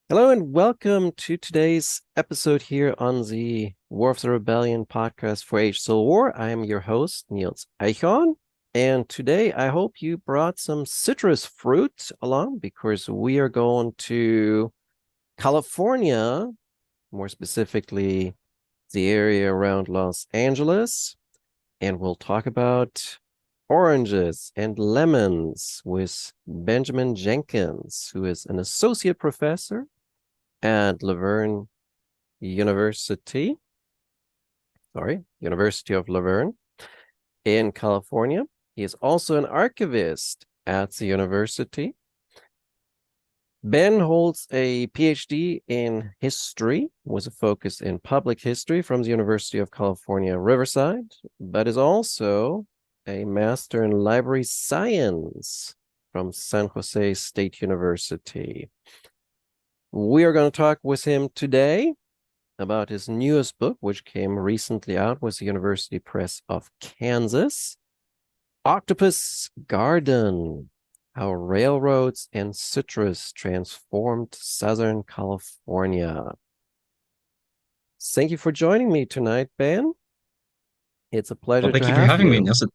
Hello and welcome to today's episode here on the War of the Rebellion podcast for Age Civil War. I am your host, Niels Eichhorn, and today I hope you brought some citrus fruit along because we are going to California, more specifically the area around Los Angeles, and we'll talk about oranges and lemons with Benjamin Jenkins, who is an associate professor at Laverne University, University of Laverne in California. He is also an archivist at the university. Ben holds a PhD in history with a focus in public history from the University of California, Riverside, but is also a master in library science from San Jose State University. We are going to talk with him today about his newest book, which came recently out with the University Press of Kansas, Octopus Garden, How Railroads and Citrus Transformed Southern California. Thank you for joining me tonight, Ben. It's a Well, pleasure to thank you for have having me, you. Nelson.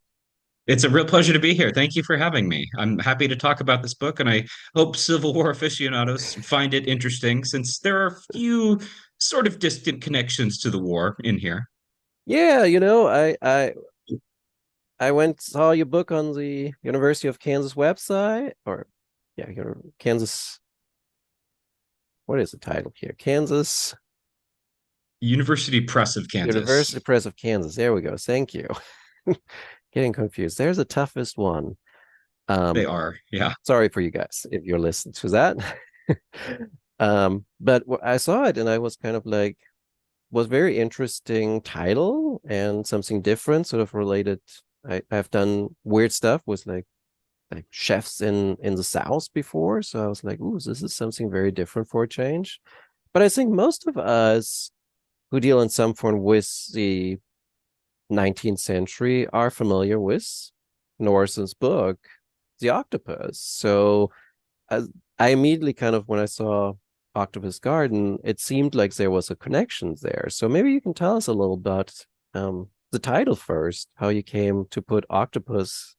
It's a real pleasure to be here. Thank you for having me. I'm happy to talk about this book, and I hope Civil War aficionados find it interesting since there are a few sort of distant connections to the war in here. Yeah, I went saw your book on the University of Kansas website, or yeah, your Kansas. What is the title here? Kansas University Press of University Kansas. Press of Kansas. There we go. Thank you. Getting confused. There's the toughest one. They Um, are, yeah. Sorry for you guys if you're listening to that. But I saw it and I was kind of like, was very interesting title and something different, sort of related. I've done weird stuff with like chefs in the South before, so I was like, ooh, this is something very different for a change. But I think most of us who deal in some form with the 19th century are familiar with Norrison's book, The Octopus. So I, I immediately kind of, when I saw Octopus Garden, it seemed like there was a connection there. So maybe you can tell us a little about the title first, how you came to put Octopus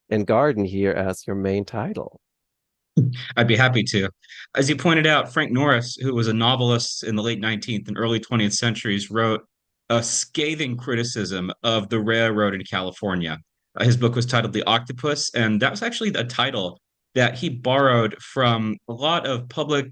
and Garden here as your main title. I'd be happy to. As you pointed out, Frank Norris, who was a novelist in the late 19th and early 20th centuries, wrote a scathing criticism of the railroad in California. His book was titled The Octopus, and that was actually a title that he borrowed from a lot of public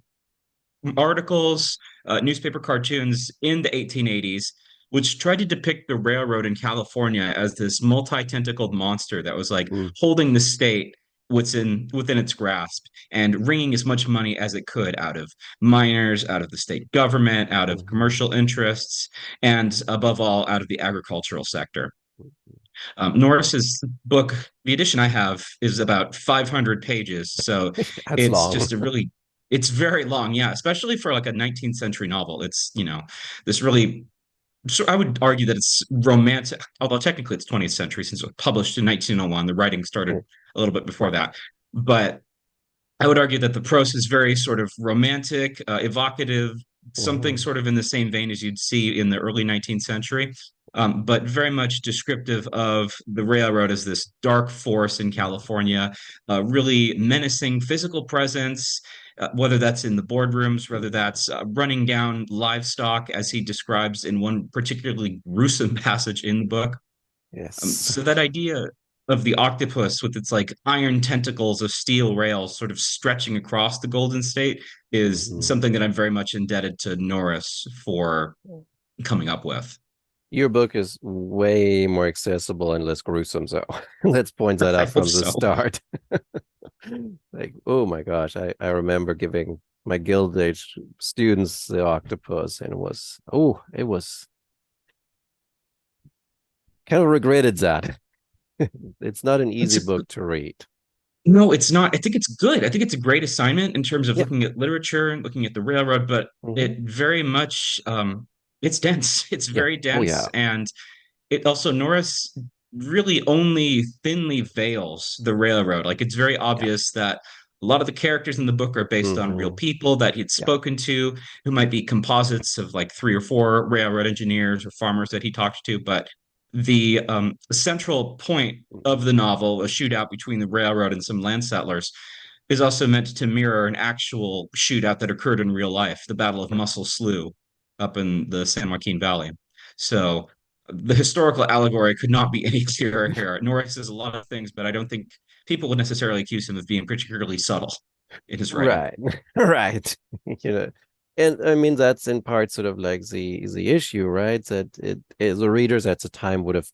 articles, newspaper cartoons in the 1880s, which tried to depict the railroad in California as this multi-tentacled monster that was like Mm, holding the state within its grasp and wringing as much money as it could out of miners, out of the state government, out of mhm, commercial interests, and above all, out of the agricultural sector. Norris's book, the edition I have, is about 500 pages, so That's it's long. just it's very long, yeah, especially for like a 19th century novel. It's this really, so I would argue that it's romantic, although technically it's 20th century since it was published in 1901. The writing started Mm, a little bit before right. that, but I would argue that the prose is very sort of romantic, evocative, something Mhm, sort of in the same vein as you'd see in the early 19th century, but very much descriptive of the railroad as this dark force in California, really menacing physical presence, whether that's in the boardrooms, whether that's running down livestock, as he describes in one particularly gruesome passage in the book. Yes. So that idea of the octopus with its like iron tentacles of steel rails sort of stretching across the Golden State is Mhm. something that I'm very much indebted to Norris for coming up with. Your book is way more accessible and less gruesome, so let's point that I out hope from the so. start. Like, oh my gosh, I remember giving my guild age students the octopus, and it was kind of regretted that. It's not an It's easy book to read. no, it's not. I think it's good. I think it's a great assignment in terms of Yeah. looking at literature and looking at the railroad, but Hmm. it very much it's dense. It's Yeah. very Oh dense, yeah. and it also Norris really only thinly veils the railroad. Like it's very Yeah. obvious that A lot of the characters in the book are based on real Hmm. people that he'd Yeah. spoken to, who might be composites of like three or four railroad engineers or farmers that he talked to. But the central point of the novel, a shootout between the railroad and some land settlers, is also meant to mirror an actual shootout that occurred in real life, the Battle of Right. Muscle Slough up in the San Joaquin Valley. So the historical allegory could not be any clearer here. Norris says a lot of things, but I don't think people would necessarily accuse him of being particularly subtle in his writing. Right. Right. You know, and I mean that's in part sort of like the issue, right? That it is the readers at the time would have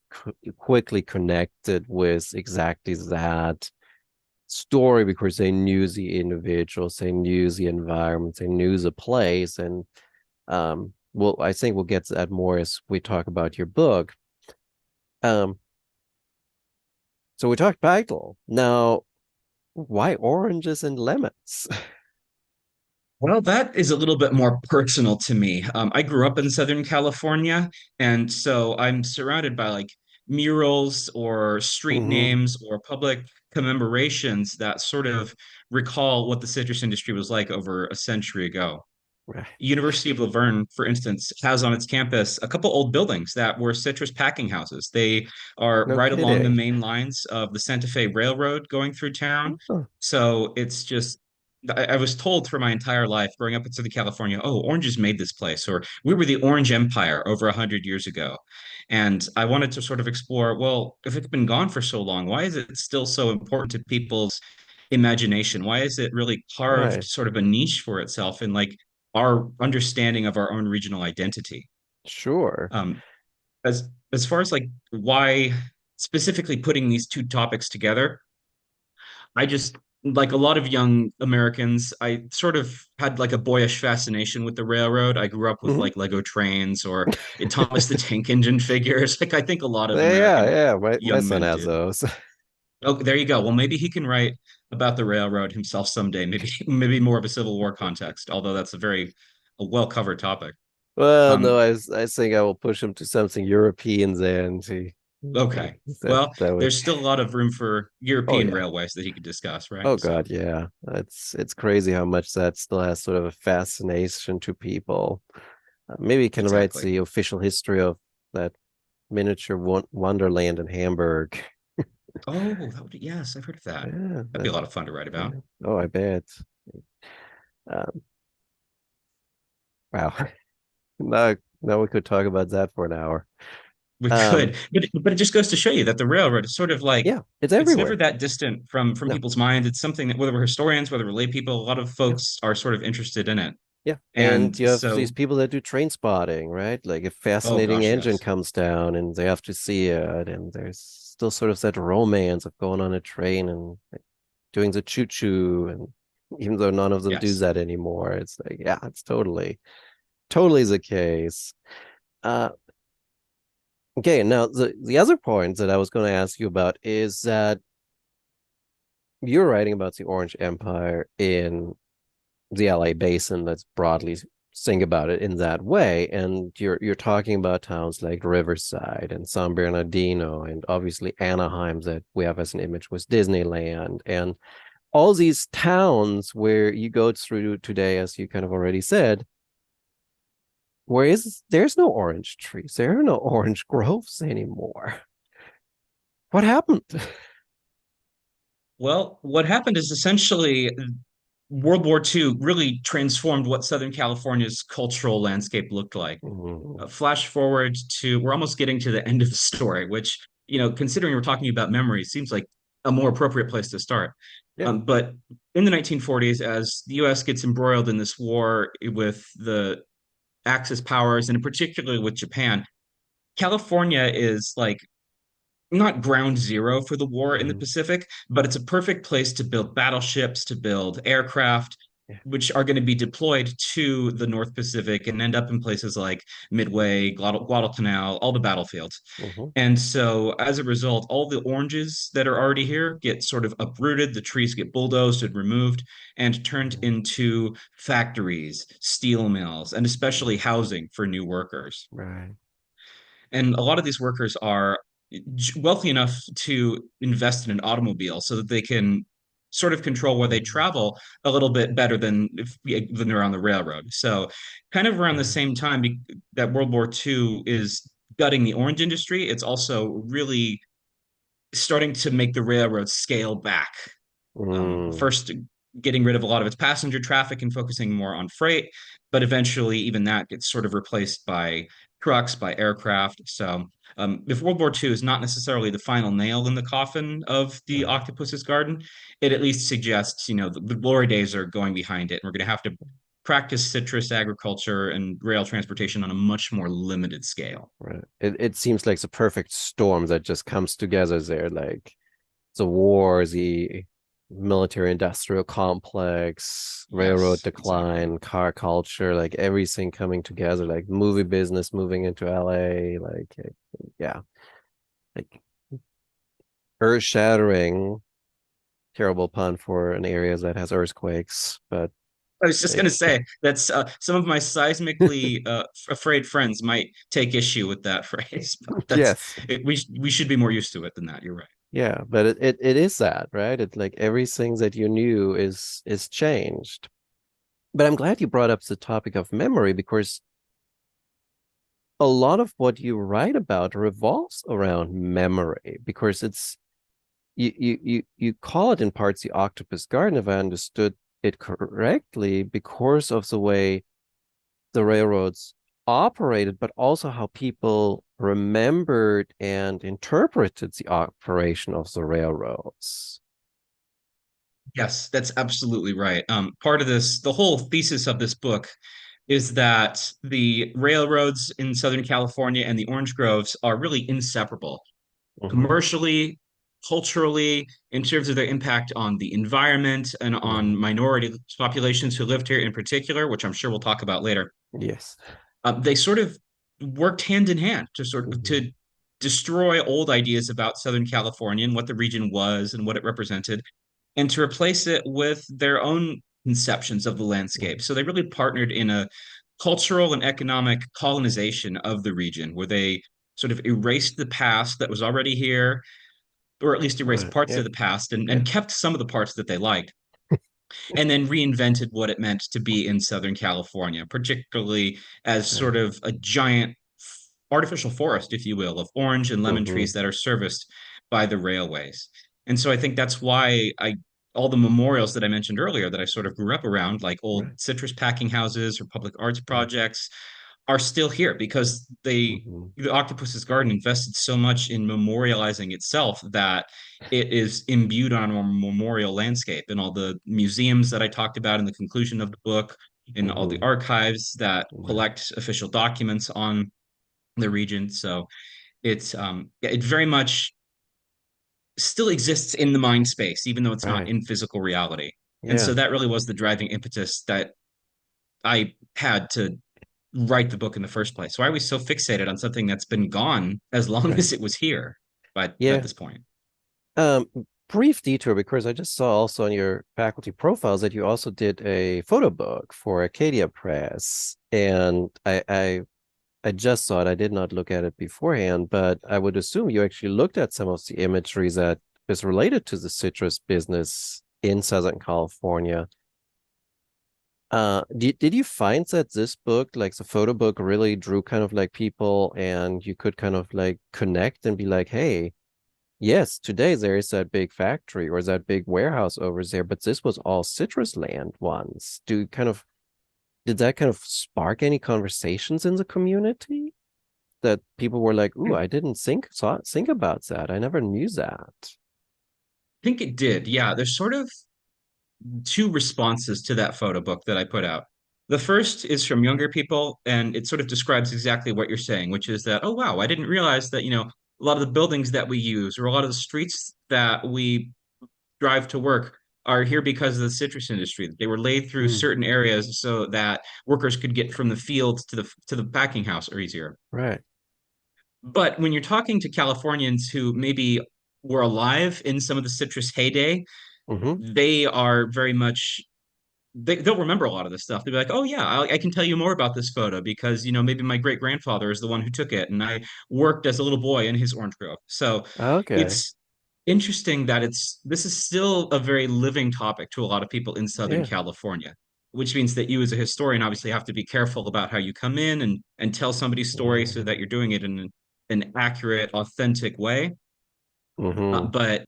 quickly connected with exactly that story because they knew the individuals, they knew the environment, they knew the place, and well, I think we'll get to that more as we talk about your book. Um, so we talked title. Now, why oranges and lemons? Well, that is a little bit more personal to me. I grew up in Southern California, and so I'm surrounded by like murals or street Hmm. names or public commemorations that sort of recall what the citrus industry was like over a century ago. Right. University of Laverne, for instance, has on its campus a couple old buildings that were citrus packing houses. They are No right along the kidding. main lines of the Santa Fe Railroad going through town. Oh, So it's just, I was told for my entire life growing up in Southern California, oh, oranges made this place, or we were the Orange Empire over 100 years ago. And I wanted to sort of explore, well, if it's been gone for so long, why is it still so important to people's imagination? Why is it really carved right. sort of a niche for itself in like our understanding of our own regional identity? Sure. Um, as far as like why specifically putting these two topics together, I just like a lot of young Americans, I sort of had like a boyish fascination with the railroad. I grew up with Hmm. like Lego trains or Thomas the Tank Engine figures. Like I think a lot of Yeah, American yeah. My young son men has did. those. Oh, there you go. Well, maybe he can write about the railroad himself someday. Maybe maybe more of a Civil War context, although that's a well covered topic. Well, no, Um, I think I will push him to something European then. See, okay. that Well, that would. there's still a lot of room for Oh European yeah. railways that he could discuss, right? Oh So, God, yeah. It's crazy how much that still has sort of a fascination to people. Maybe you can write exactly. the official history of that miniature wonderland in Hamburg. Oh, yes, I've heard of that. Yeah, That'd be a lot of fun to write about. yeah. Oh, I bet. Um, wow. Now we could talk about that for an hour. We Um, could, but it just goes to show you that the railroad is sort of like yeah, it's it's never everywhere. that distant from No, people's minds. It's something that whether we're historians, whether we're lay people, a lot of yeah, folks are sort of interested in it. yeah. And And you have these so, people that do train spotting, right? Like a oh fascinating gosh, engine yes, comes down and they have to see it, and there's still sort of that romance of going on a train and like, doing the choo-choo, and even though none of them do yes. that anymore, it's like, yeah, it's totally the case. Uh, okay, now the other point that I was going to ask you about is that you're writing about the Orange Empire in the LA basin. Let's broadly think about it in that way. And you're talking about towns like Riverside and San Bernardino, and obviously Anaheim that we have as an image with Disneyland, and all these towns where you go through today, as you kind of already said, where is there's no orange trees, there are no orange groves anymore. What happened? Well, what happened is essentially World War II really transformed what Southern California's cultural landscape looked like. Mm, Flash forward to we're almost getting to the end of the story, which, considering we're talking about memory, seems like a more appropriate place to start. yeah. But in the 1940s, as the US gets embroiled in this war with the Axis powers, and particularly with Japan, California is like not ground zero for the war in the Mm, Pacific, but it's a perfect place to build battleships, to build aircraft, yeah. which are going to be deployed to the North Pacific and end up in places like Midway, Guadalcanal, all the battlefields. Mhm. And so, as a result, all the oranges that are already here get sort of uprooted. The trees get bulldozed and removed and turned Mhm. into factories, steel mills, and especially housing for new workers. Right. And a lot of these workers are wealthy enough to invest in an automobile so that they can sort of control where they Mhm. travel a little bit better than if when they're on the railroad. So, kind of around the Right. same time that World War II is gutting the orange industry, it's also really starting to make the railroad scale back. Mm, First, getting rid of a lot of its passenger traffic and focusing more on freight, but eventually, even that gets sort of replaced by trucks, by aircraft. So, if World War II is not necessarily the final nail in the coffin of the right. Octopus's Garden, it at least suggests, the glory days are going behind it, and we're going to have to practice citrus agriculture and rail transportation on a much more limited scale. Right. It seems like the perfect storm that just comes together there, like the war, the military industrial complex, railroad Yes, exactly. decline, car culture, like everything coming together, like movie business moving into LA, like yeah, like earth-shattering, terrible pun for an area that has earthquakes, but I was just like gonna say that's some of my seismically afraid friends might take issue with that phrase, but yes. we should be more used to it than that. You're right. Yeah, but it is that, right? It's like everything that you knew is changed. But I'm glad you brought up the topic of memory because a lot of what you write about revolves around memory because it's you call it in parts the octopus garden, if I understood it correctly, because of the way the railroads operated, but also how people remembered and interpreted the operation of the railroads. Yes, that's absolutely right. Part of this, the whole thesis of this book is that the railroads in Southern California and the orange groves are really inseparable Hmm. commercially, culturally, in terms of their impact on the environment and on Right. minority populations who lived here in particular, which I'm sure we'll talk about later. Yes. They sort of worked hand in hand to sort of Hmm. to destroy old ideas about Southern California and what the region was and what it represented, and to replace it with their own conceptions of the landscape. So they really partnered in a cultural and economic colonization of the region, where they sort of erased the past that was already here, or at least erased Right. parts Yeah. of the past Yeah. and kept some of the parts that they liked and then reinvented what it meant to be in Southern California, particularly as Right. sort of a giant artificial forest, if you will, of orange and lemon Hmm. trees that are serviced by the railways. And so I think that's why all the memorials that I mentioned earlier that I sort of grew up around, like old Right. citrus packing houses or public arts Right. projects, are still here because Hmm. the Octopus's Garden invested so much in memorializing itself that it is imbued on a memorial landscape and all the museums that I talked about in the conclusion of the book, in all the Hmm. archives that Right. collect official documents on the region. So it very much still exists in the mind space, even though it's not Right. in physical reality. And so Yeah. that really was the driving impetus that I had to write the book in the first place. Why are we so fixated on something that's been gone as long Right. as it was here by at Yeah. this point? Um, Brief detour because I just saw also on your faculty profiles that you also did a photo book for Acadia Press, and I just saw it. I did not look at it beforehand, but I would assume you actually looked at some of the imagery that is related to the citrus business in Southern California. Did you find that this book, like the photo book, really drew kind of like people and you could kind of like connect and be like, hey, yes, today there is that big factory or that big warehouse over there, but this was all citrus land once. Did that kind of spark any conversations in the community that people were like, "Ooh, I didn't think about that. I never knew that." Think it did. Yeah, there's sort of two responses to that photo book that I put out. The first is from younger people, and it sort of describes exactly what you're saying, which is that, oh, wow, I didn't realize that, a lot of the buildings that we use or a lot of the streets that we drive to work are here because of the citrus industry. They were laid through Mm, certain areas so that workers could get from the fields to the packing house or easier. right. But when you're talking to Californians who maybe were alive in some of the citrus heyday, Mm-hmm. they are very much they'll remember a lot of this stuff. They'll be like, "Oh yeah, I can tell you more about this photo because maybe my great grandfather is the one who took it, and I worked as a little boy in his orange grove." So Okay. it's interesting that this is still a very living topic to a lot of people in Southern Yeah. California, which means that you as a historian obviously have to be careful about how you come in and tell somebody's story so that Hmm. you're doing it in an accurate, authentic way. Hmm. But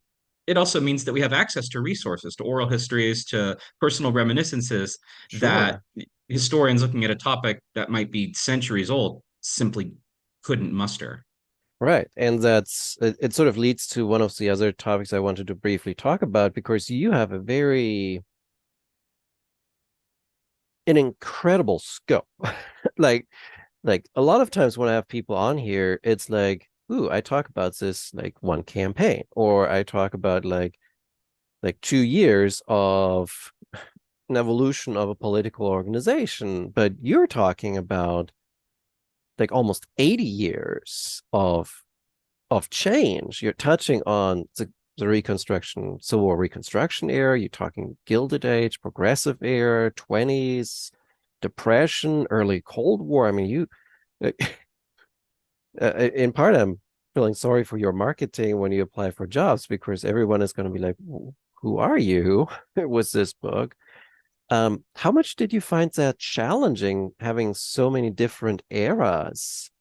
it also means that we have access to resources, to oral histories, to personal reminiscences that Sure. historians looking at a topic that might be centuries old simply couldn't muster. Right. And it sort of leads to one of the other topics I wanted to briefly talk about because you have a very an incredible scope. like like a lot of times when I have people on here, it's like, ooh, I talk about this like one campaign, or I talk about like 2 years of an evolution of a political organization. But you're talking about like almost 80 years of change. You're touching on the Reconstruction, Civil War Reconstruction era. You're talking Gilded Age, Progressive era, 20s, Depression, early Cold War. I mean, in part, I'm feeling sorry for your marketing when you apply for jobs because everyone is going to be like, who are you with this book? How much did you find that challenging having so many different eras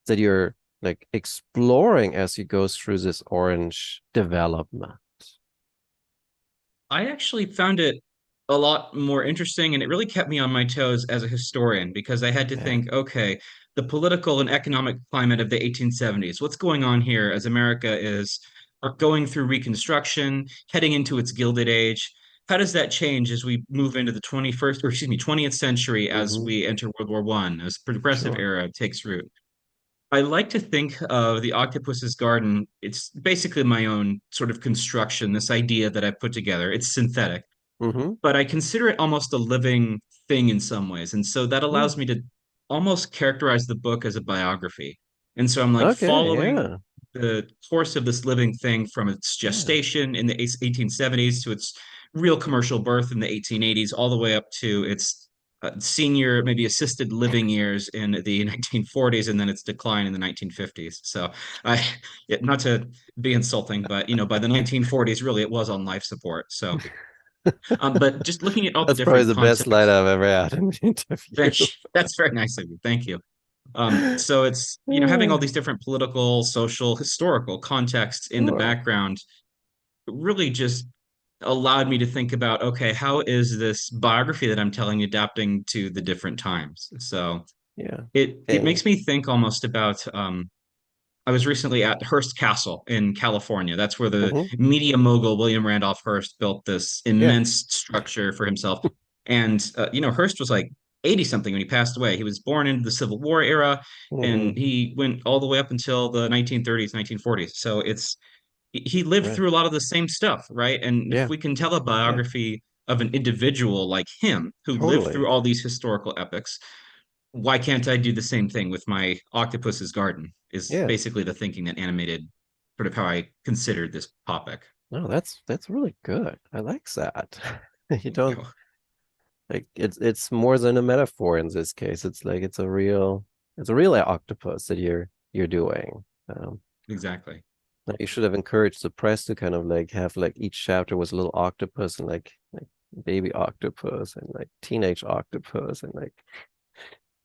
that you're like exploring as you go through this orange development? I actually found it a lot more interesting, and it really kept me on my toes as a historian because I had to Yeah. think, okay, the political and economic climate of the 1870s, what's going on here as America is going through Reconstruction, heading into its Gilded Age? How does that change as we move into the 21st, or excuse me, 20th century as Hmm. we enter World War One, as progressive Sure. era takes root? I like to think of the Octopus's Garden. It's basically my own sort of construction, this idea that I've put together. It's synthetic, Hmm. but I consider it almost a living thing in some ways. And so that Yeah. allows me to almost characterize the book as a biography. And so I'm like Okay. following Yeah. the course of this living thing from its Yeah. gestation in the 1870s to its real commercial birth in the 1880s, all the way up to its senior, maybe assisted living years in the 1940s, and then its decline in the 1950s. So, I, not to be insulting, but by the 1940s, really, it was on life support. So, but just looking at all the That's probably different the best line contexts, I've ever had in an interview. that's very nice of you. Thank you. So it's, having all Yeah. these different political, social, historical contexts in the Sure. background really just allowed me to think about, okay, how is this biography that I'm telling adapting to the different times? So Yeah. it And makes me think almost about I was recently at Hearst Castle in California. That's where the mhm. media mogul William Randolph Hearst built this Yeah. immense structure for himself. And Hearst was like 80 something when he passed away. He was born into the Civil War era, and Hmm. he went all the way up until the 1930s, 1940s. So he lived Right. through a lot of the same stuff, right? And if Yeah. we can tell a Yeah. biography of an individual like him who lived through Totally. all these historical epics, why can't I do the same thing with my Octopus's Garden? Is Yeah. basically the thinking that animated sort of how I considered this topic. No, that's really good. I like that. You Thank don't you. like it's more than a metaphor in this case. It's like it's a real octopus that you're doing. Exactly. You should have encouraged the press to kind of like have like each chapter was a little octopus and like baby octopus and like teenage octopus and like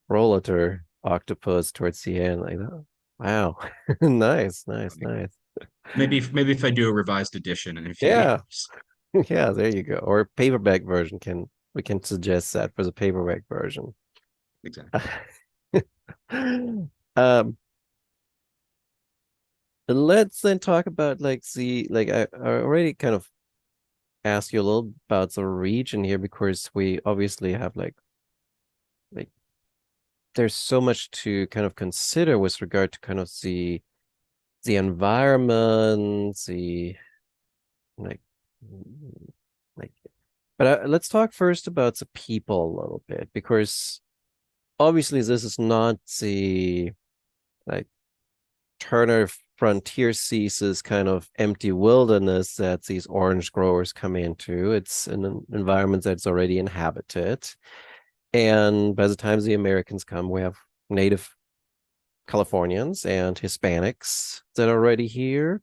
rollator octopus towards the end. Like, oh, wow. Nice, nice, nice. Maybe if I do a revised edition in a few Yeah. years. Yeah, there you go. Or paperback version can we can suggest that for the paperback version. Exactly. Um, let's then talk about like I already kind of asked you a little about the region here because we obviously have like there's so much to kind of consider with regard to kind of the environment, the like like but let's talk first about the people a little bit because obviously this is not the like Turner frontier sees as kind of empty wilderness that these orange growers come into. It's an environment that's already inhabited. And by the time the Americans come, we have native Californians and Hispanics that are already here.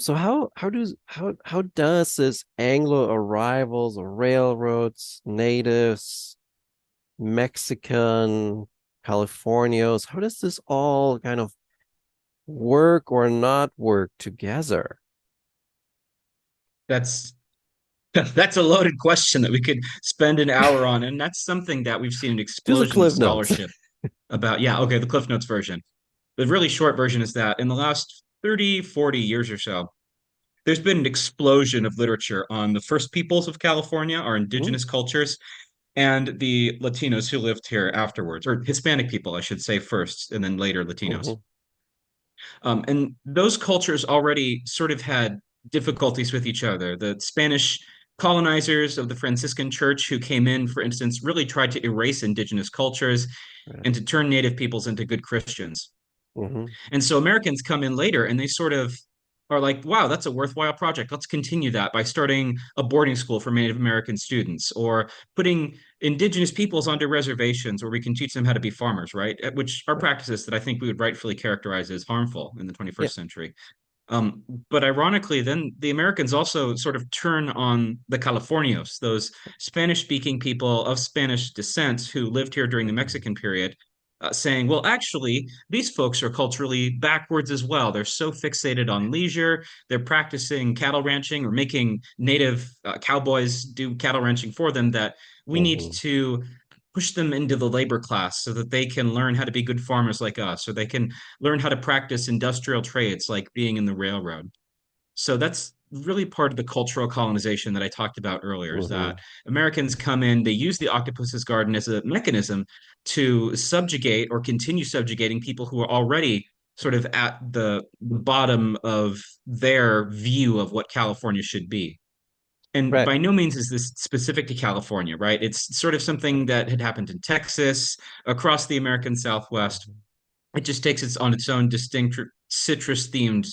So how does this Anglo arrivals or railroads, natives, Mexican, Californios, how does this all kind of work or not work together? That's that's a loaded question that we could spend an hour on, and that's something that we've seen an Do the explosion of Cliff Notes. scholarship about. Yeah, okay, the Cliff Notes version. The really short version is that in the last 30, 40 years or so, there's been an explosion of literature on the first peoples of California, our Mhm, indigenous cultures, and the Latinos who lived here afterwards, or Hispanic people, I should say, first, and then later Latinos. mhm, And those cultures already sort of had difficulties with each other. The Spanish colonizers of the Franciscan church who came in, for instance, really tried to erase indigenous cultures right, and to turn native peoples into good Christians. mhm, And so Americans come in later and they sort of are like, wow, that's a worthwhile project. Let's continue that by starting a boarding school for Native American students or putting indigenous peoples onto reservations where we can teach them how to be farmers, right? Which are right. practices that I think we would rightfully characterize as harmful in the Yeah. 21st century. But ironically, then the Americans also sort of turn on the Californios, those Spanish speaking people of Spanish descent who lived here during the Mhm, Mexican period, saying, well, actually, these folks are culturally backwards as well. They're so fixated on leisure. They're practicing cattle ranching or making native cowboys do cattle ranching for them that we need mhm, to push them into the labor class so that they can learn how to be good farmers like us, or they can learn how to practice industrial trades like being in the railroad. So that's really part of the cultural colonization that I talked about earlier is that mhm, Americans come in, they use the octopus's garden as a mechanism to subjugate or continue subjugating people who are already sort of at the bottom of their view of what California should be. And right. by no means is this specific to California, right? It's sort of something that had happened in Texas, across the American Southwest. Mhm, It just takes its on its own distinct citrus themed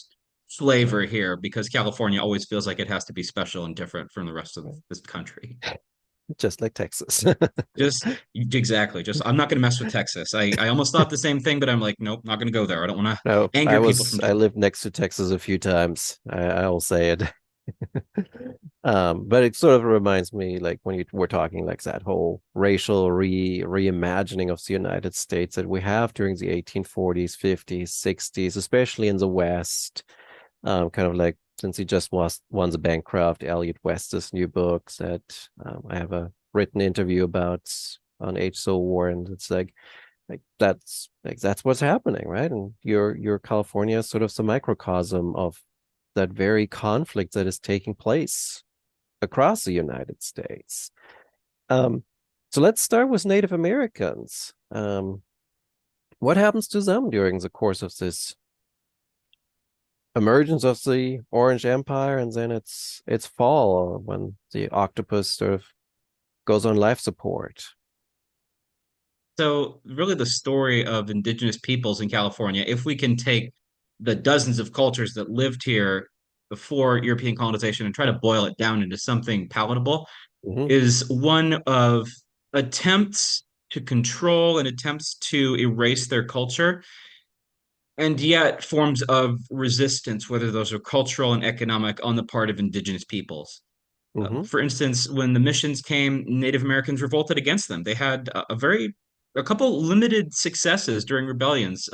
flavor right, here because California always feels like it has to be special and different from the rest of right. this country. Just like Texas. Just exactly. Just I'm not going to mess with Texas. I almost thought the same thing, but I'm like, nope, not going to go there. I don't want to No, anger people from I Texas. lived next to Texas a few times. I will say it. But it sort of reminds me, like when you were talking, like that whole racial reimagining of the United States that we have during the 1840s, 50s, 60s, especially in the West. Kind of like since he just was won the bankrupt, Elliot West's new book that I have a written interview about on H. So War, and it's like that's what's happening, right? And your California is sort of the microcosm of that very conflict that is taking place across the United States. Um, so let's start with Native Americans. What happens to them during the course of this emergence of the Orange Empire and then its fall when the octopus sort of goes on life support? So really the story of indigenous peoples in California, if we can take the dozens of cultures that lived here before European colonization and try to boil it down into something palatable, Hmm. is one of attempts to control and attempts to erase their culture, and yet forms of resistance, whether those are cultural and economic, on the part of indigenous peoples. Hmm. For instance, when the missions came, Native Americans revolted against them. They had a couple limited successes during rebellions,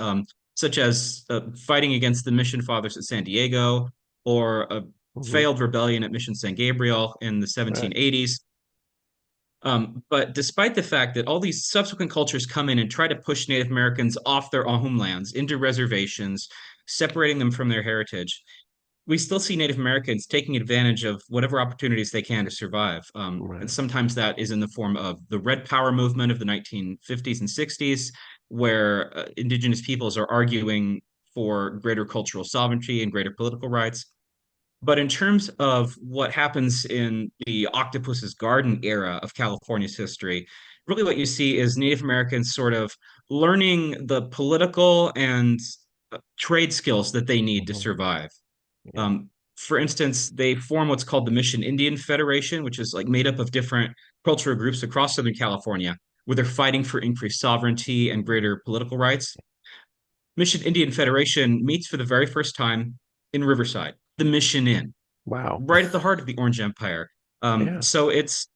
such as fighting against the mission fathers at San Diego or a Hmm. failed rebellion at Mission San Gabriel in the Right. 1780s. But despite the fact that all these subsequent cultures come in and try to push Native Americans off their homelands into reservations, separating them from their heritage, we still see Native Americans taking advantage of whatever opportunities they can to survive. And Right. sometimes that is in the form of the Red Power movement of the 1950s and 60s, where indigenous peoples are arguing for greater cultural sovereignty and greater political rights. But in terms of what happens in the Octopus's Garden era of California's history, really what you see is Native Americans sort of learning the political and trade skills that they need to Hmm. survive. Yeah. For instance, they form what's called the Mission Indian Federation, which is like made up of different cultural groups across Southern California, where they're fighting for increased sovereignty and greater political rights. Mission Indian Federation meets for the very first time in Riverside. the Mission Inn, Wow. right at the heart of the Orange Empire. Yeah. So it's,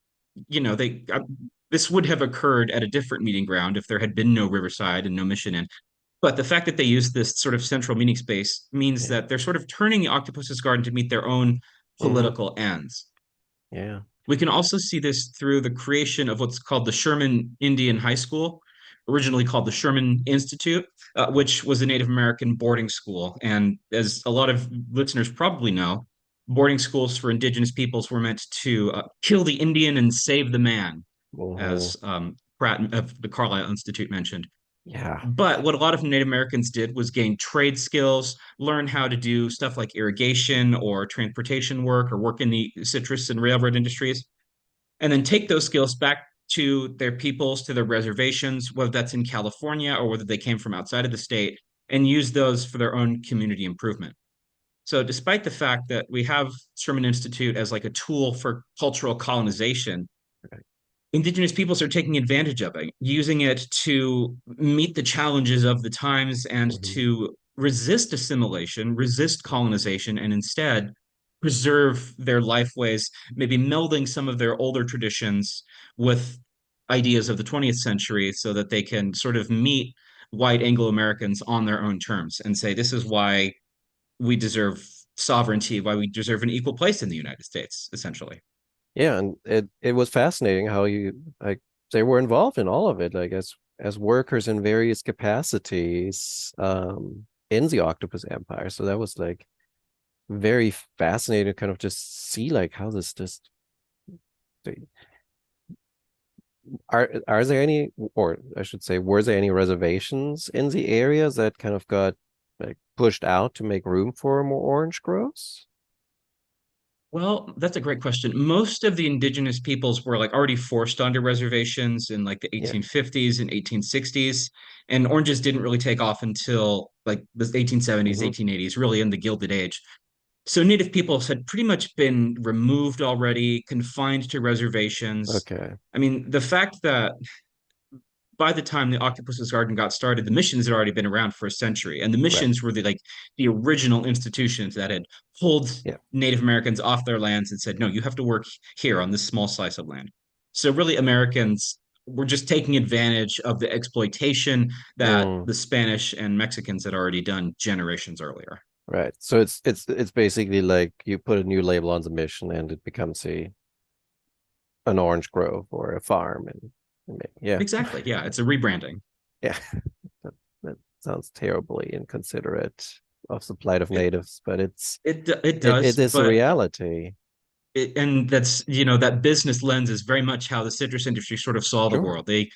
they this would have occurred at a different meeting ground if there had been no Riverside and no Mission Inn. But the fact that they use this sort of central meeting space means Yeah. that they're sort of turning the Octopus's Garden to meet their own Hmm. political ends. Yeah. We can also see this through the creation of what's called the Sherman Indian High School, originally called the Sherman Institute, which was a Native American boarding school. And as a lot of listeners probably know, boarding schools for indigenous peoples were meant to kill the Indian and save the man, Hmm. as Pratt of the Carlisle Institute mentioned. Yeah. But what a lot of Native Americans did was gain trade skills, learn how to do stuff like irrigation or transportation work or work in the citrus and railroad industries, and then take those skills back to their peoples, to their reservations, whether that's in California or whether they came from outside of the state, and use those for their own community improvement. So, despite the fact that we have Sherman Institute as like a tool for cultural colonization, Right. indigenous peoples are taking advantage of it, using it to meet the challenges of the times and Hmm. to resist assimilation, resist colonization, and instead preserve their lifeways, maybe melding some of their older traditions with ideas of the 20th century so that they can sort of meet white Anglo Americans on their own terms and say, this is why we deserve sovereignty, why we deserve an equal place in the United States, essentially. Yeah, and it was fascinating how you like they were involved in all of it, like as workers in various capacities in the Octopus Empire. So that was like very fascinating to kind of just see like how this just are there any, or I should say, were there any reservations in the areas that kind of got like pushed out to make room for more orange groves? Well, that's a great question. Most of the indigenous peoples were like already forced onto reservations in like the Yeah. 1850s and 1860s, and oranges didn't really take off until like the 1870s, Hmm. 1880s, really in the Gilded Age. So native peoples had pretty much been removed already, confined to reservations. Okay. I mean, the fact that by the time the Octopus's Garden got started, the missions had already been around for a century, and the Right. missions were the original institutions that had pulled Yeah. Native Americans off their lands and said, "No, you have to work here on this small slice of land." So really, Americans were just taking advantage of the exploitation that Mm, the Spanish and Mexicans had already done generations earlier. right. So it's basically like you put a new label on the mission and it becomes a an orange grove or a farm and yeah. Exactly. Yeah, it's a rebranding. Yeah. That, that sounds terribly inconsiderate of the plight of It natives, but it it does, is a but reality. and that's that business lens is very much how the citrus industry sort of saw the Sure. world. They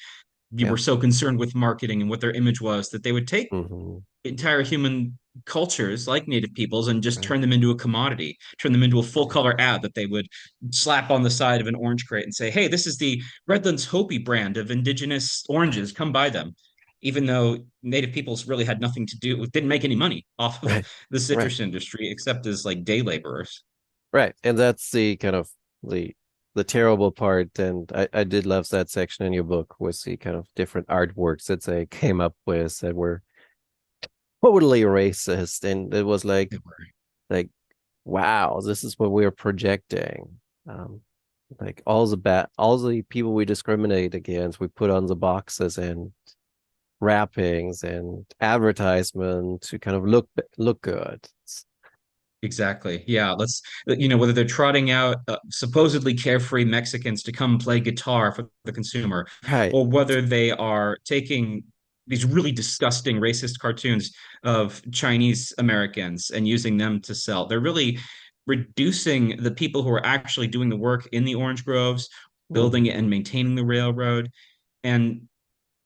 Yeah. were so concerned with marketing and what their image was that they would take Hmm. entire human cultures like native peoples and just Right. turn them into a commodity, turn them into a full Yeah. color ad that they would slap on the side of an orange crate and say, hey, this is the Redlands Hopi brand of indigenous oranges, come buy them, even though native peoples really had nothing to do, didn't make any money off of Right. the Right. citrus industry except as like day laborers. Right. And that's the kind of the the terrible part. And I did love that section in your book with the kind of different artworks that they came up with that were totally racist. And it was like, wow, this is what we're projecting. Um, like all the people we discriminate against, we put on the boxes and wrappings and advertisement to kind of look good. Exactly. Yeah. Whether they're trotting out supposedly carefree Mexicans to come play guitar for the consumer, Right. or whether they are taking these really disgusting racist cartoons of Chinese Americans and using them to sell. They're really reducing the people who are actually doing the work in the orange groves, building Hmm. it and maintaining the railroad, and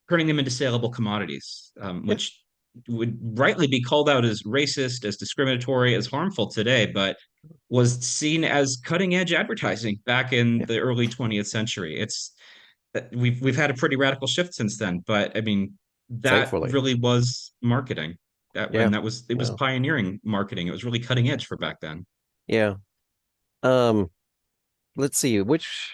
turning them into saleable commodities, Yeah. which would rightly be called out as racist, as discriminatory, as harmful today, but was seen as cutting edge advertising back in Yeah. the early 20th century. It's we've had a pretty radical shift since then, but I mean that Thankfully. really was marketing. That Yeah. and that was it was Yeah. pioneering marketing. It was really cutting edge for back then. Yeah. Um, let's see, which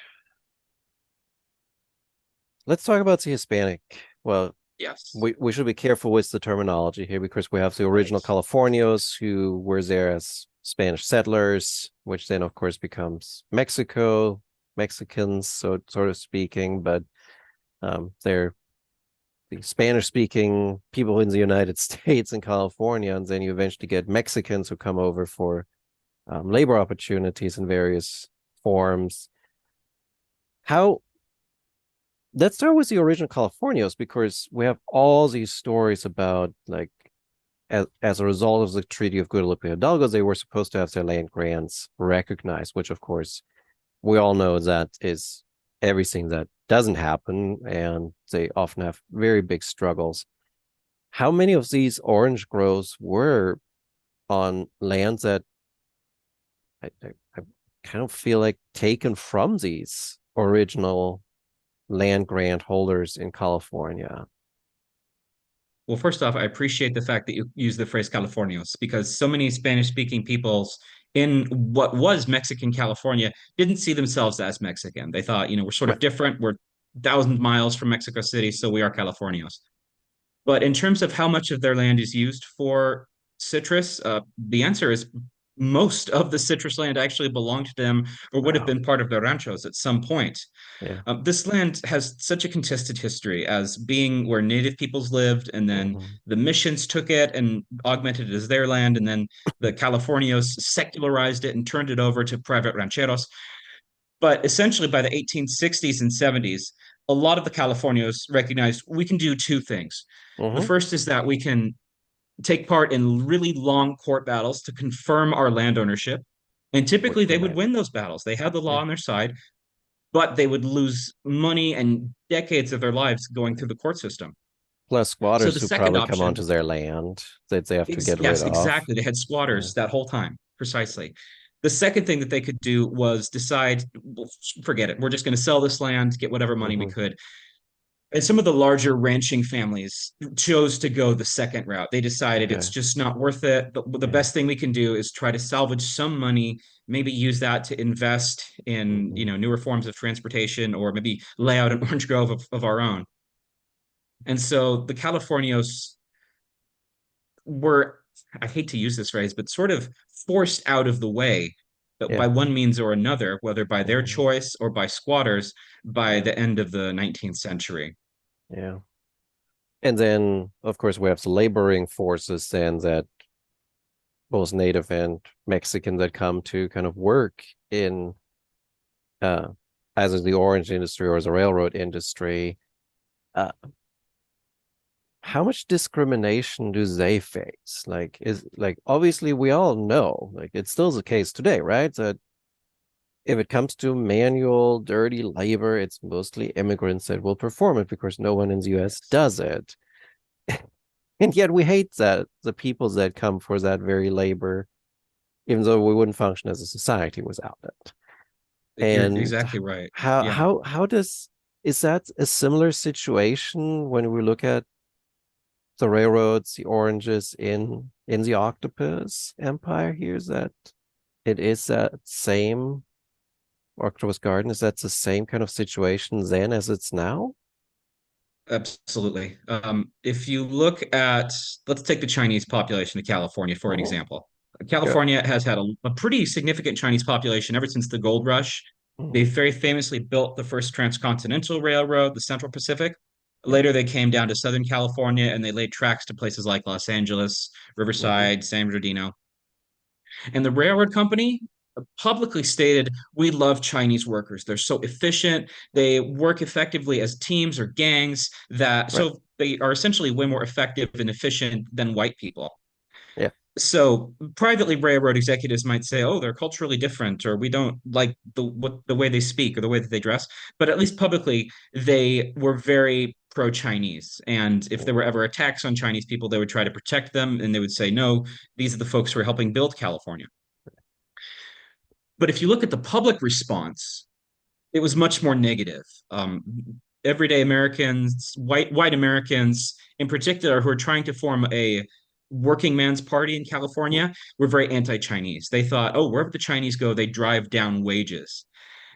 let's talk about the Hispanic. Well, Yes. we should be careful with the terminology here because we have the Right. original Californios who were there as Spanish settlers, which then of course becomes Mexico, Mexicans, so sort of speaking, but they're the Spanish speaking people in the United States and California, and then you eventually get Mexicans who come over for labor opportunities in various forms. How Let's start with the original Californios because we have all these stories about like as a result of the Treaty of Guadalupe Hidalgo, they were supposed to have their land grants recognized, which of course we all know that is everything that doesn't happen, and they often have very big struggles. How many of these orange groves were on lands that I kind of feel like taken from these original land grant holders in California? Well, first off, I appreciate the fact that you use the phrase Californios because so many Spanish speaking peoples in what was Mexican California didn't see themselves as Mexican. They thought, we're sort of Right. different. We're thousands miles from Mexico City, so we are Californios. But in terms of how much of their land is used for citrus, the answer is most of the citrus land actually belonged to them or would have Wow. been part of their ranchos at some point. Yeah. This land has such a contested history as being where native peoples lived, and then Hmm. the missions took it and augmented it as their land, and then the Californios secularized it and turned it over to private rancheros. But essentially, by the 1860s and 70s, a lot of the Californios recognized we can do two things. The Hmm. first is that we can take part in really long court battles to confirm our land ownership. And typically Which we they would might. win those battles. They had the law Yeah. on their side, but they would lose money and decades of their lives going through the court system. Plus So squatters the who second probably come option, onto their land that they have to get rid yes, of. exactly. They had Yeah. squatters that whole time, precisely. The second thing that they could do was decide, well, forget it. We're just going to sell this land, get whatever money we Hmm. could. And some of the larger ranching families chose to go the second route. They decided it's Okay. just not worth it. The Yeah. best thing we can do is try to salvage some money, maybe use that to invest in, Hmm. newer forms of transportation or maybe lay out an orange grove of our own. And so the Californios were, I hate to use this phrase, but sort of forced out of the way Yeah. by one means or another, whether by their Hmm. choice or by squatters, by Yeah. the end of the 19th century. Yeah. And then, of course, we have the laboring forces then that both native and Mexican that come to kind of work in uh either the orange industry or the railroad industry. Uh, how much discrimination do they face? Like, is like obviously we all know, like it's still the case today, right? That if it comes to manual, dirty labor, it's mostly immigrants that will perform it because no one in the US Yes. does it. And yet we hate that the peoples that come for that very labor, even though we wouldn't function as a society without it. You're And exactly right. how Yeah, how how does is that a similar situation when we look at the railroads, the oranges in the Octopus Empire here? Is that it is that same Octopus Garden? Is that the same kind of situation then as it's now? absolutely. If you look at, let's take the Chinese population of California for an Mhm. example. Sure. California has had a pretty significant Chinese population ever since the gold rush. They Mhm. very famously built the first transcontinental railroad, the Central Pacific. Yeah. Later, they came down to Southern California and they laid tracks to places like Los Angeles, Hmm. Riverside, San Bernardino. And the railroad company publicly stated, we love Chinese workers. They're so efficient. They work effectively as teams or gangs that Right. so they are essentially way more effective and efficient than white people. Yeah. So privately, railroad executives might say, "Oh, they're culturally different, or we don't like the way they speak or the way that they dress." But at least publicly, they were very pro-Chinese. And if there were Mhm. ever attacks on Chinese people, they would try to protect them, and they would say, "No, these are the folks who are helping build California." But if you look at the public response, it was much more negative. Everyday Americans, white Americans in particular, who are trying to form a working man's party in California, were very anti-Chinese. They thought, oh, wherever the Chinese go, they drive down wages.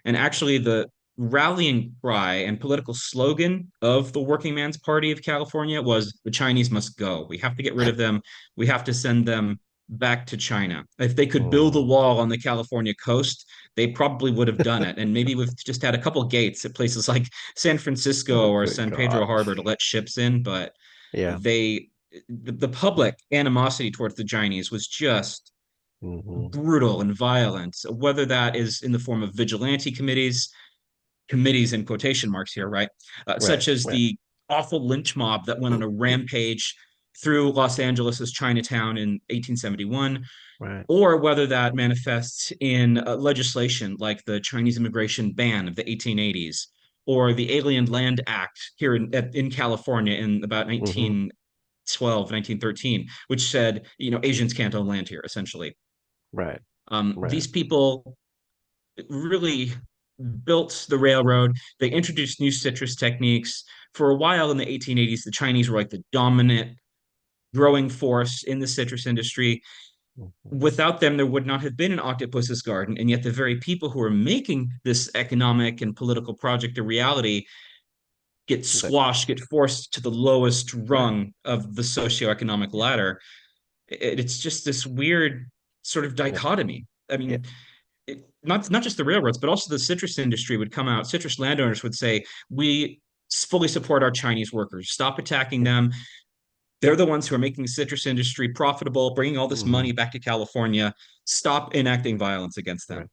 And actually, the rallying cry and political slogan of the Working Man's Party of California was the Chinese must go. We have to get rid of them. We have to send them back to China. If they could build a Mm. wall on the California coast, they probably would have done it. And maybe we've just had a couple gates at places like San Oh, Francisco or good San Pedro God. Harbor to let ships in, but Yeah. they the public animosity towards the Chinese was just Hmm. brutal and violent, whether that is in the form of vigilante committees in quotation marks here, right? Right. Such as Right. the awful lynch mob that went on a rampage through Los Angeles' Chinatown in 1871, Right. or whether that manifests in legislation like the Chinese immigration ban of the 1880s, or the Alien Land Act here in California in about Hmm. 1912, 1913, which said, Asians can't own land here, essentially. Right. Right. These people really built the railroad. They introduced new citrus techniques. For a while in the 1880s, the Chinese were like the dominant growing force in the citrus industry. Mhm. Without them, there would not have been an Octopus's Garden. And yet, the very people who are making this economic and political project a reality get That, squashed, get forced to the lowest right. rung of the socioeconomic Yeah. ladder. It's just this weird sort of Yeah. dichotomy. I Yeah. mean, not just the railroads, but also the citrus industry would come out. Citrus landowners would say, "We fully support our Chinese workers. Stop attacking Yeah. them. They're the ones who are making the citrus industry profitable, bringing all this Hmm. money back to California. Stop enacting violence against them,"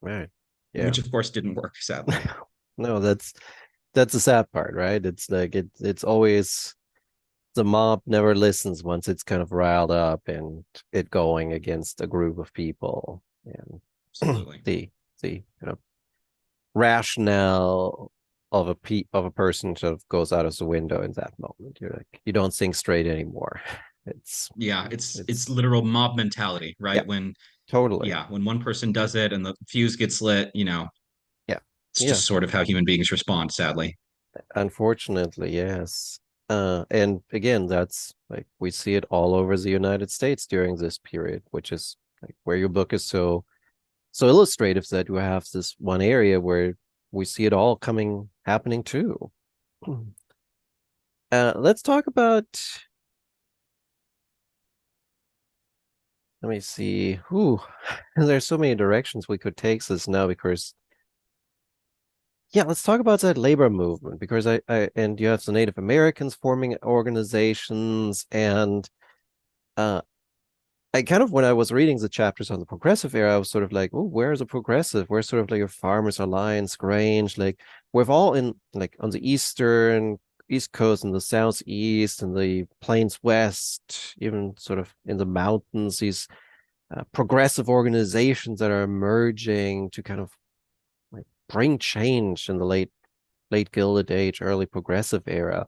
Right. Right. Yeah. which of course didn't work, sadly. No, that's the sad part, right? It's like it's always the mob never listens once it's kind of riled up and it going against a group of people. And Absolutely. the kind of rationale of a person sort of goes out of the window in that moment. You're like, you don't think straight anymore. It's Yeah, it's it's literal mob mentality, yeah, right? When totally. yeah, when one person does it and the fuse gets lit, Yeah. it's Yeah. just sort of how human beings respond, sadly. Unfortunately, yes. And again, that's like we see it all over the United States during this period, which is like where your book is so illustrative that you have this one area where we see it all coming happening too. Let's talk about. Let me see. Ooh, there's so many directions we could take this now because yeah, let's talk about that labor movement because I and you have the Native Americans forming organizations and uh I kind of when I was reading the chapters on the progressive era, I was sort of like, oh, where's the progressive? Where's sort of like your Farmers Alliance, Grange? Like we've all in like on the east coast and the southeast and the plains west, even sort of in the mountains, these progressive organizations that are emerging to kind of like bring change in the late Gilded Age, early progressive era.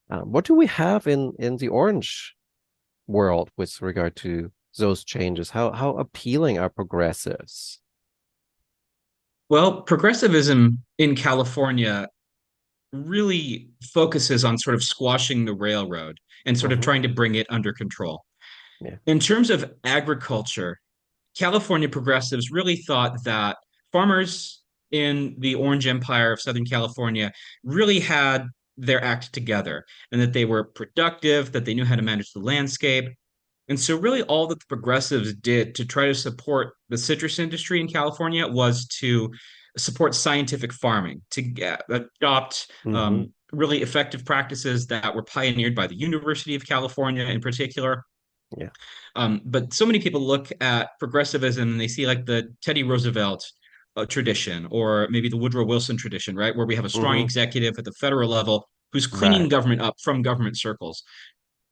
What do we have in the Orange world with regard to those changes? How appealing are progressives? Well, progressivism in California really focuses on sort of squashing the railroad and sort of Hmm. trying to bring it under control. Yeah. In terms of agriculture, California progressives really thought that farmers in the Orange Empire of Southern California really had their act together and that they were productive, that they knew how to manage the landscape. And so, really, all that the progressives did to try to support the citrus industry in California was to support scientific farming, to adopt Hmm. really effective practices that were pioneered by the University of California in particular. Yeah. But so many people look at progressivism and they see like the Teddy Roosevelt tradition or maybe the Woodrow Wilson tradition, right? Where we have a strong Hmm. executive at the federal level who's cleaning Right. government up from government circles.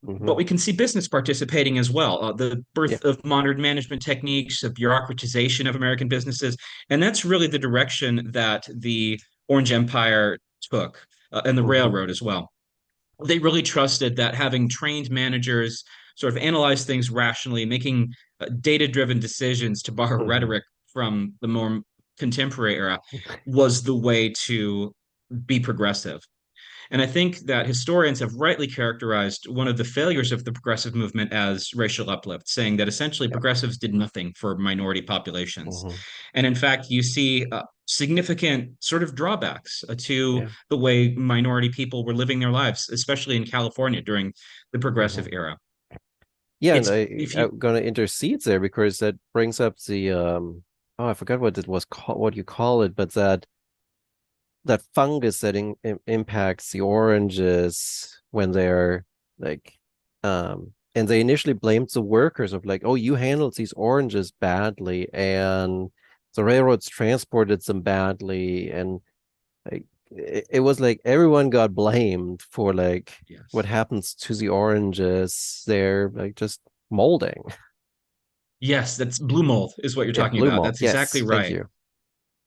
Hmm. But we can see business participating as well. The Yeah. birth of modern management techniques, of bureaucratization of American businesses. And that's really the direction that the Orange Empire took and the Hmm. railroad as well. They really trusted that having trained managers sort of analyze things rationally, making data-driven decisions, to borrow Hmm. rhetoric from the more contemporary era, was the way to be progressive. And I think that historians have rightly characterized one of the failures of the progressive movement as racial uplift, saying that essentially Yeah. progressives did nothing for minority populations. Hmm. And in fact, you see significant sort of drawbacks to Yeah. the way minority people were living their lives, especially in California during the progressive Hmm. era. Yeah, and It's if you I'm gonna intercede there because that brings up the oh, I forgot what it was called, what you call it, but that fungus that impacts the oranges when they're like and they initially blamed the workers of like, oh, you handled these oranges badly and the railroads transported them badly, and like it was like everyone got blamed for like what yes. happens to the oranges. They're like just molding. Yes, that's blue mold is what you're Yeah, talking blue about. mold. That's exactly Yes, thank right. you.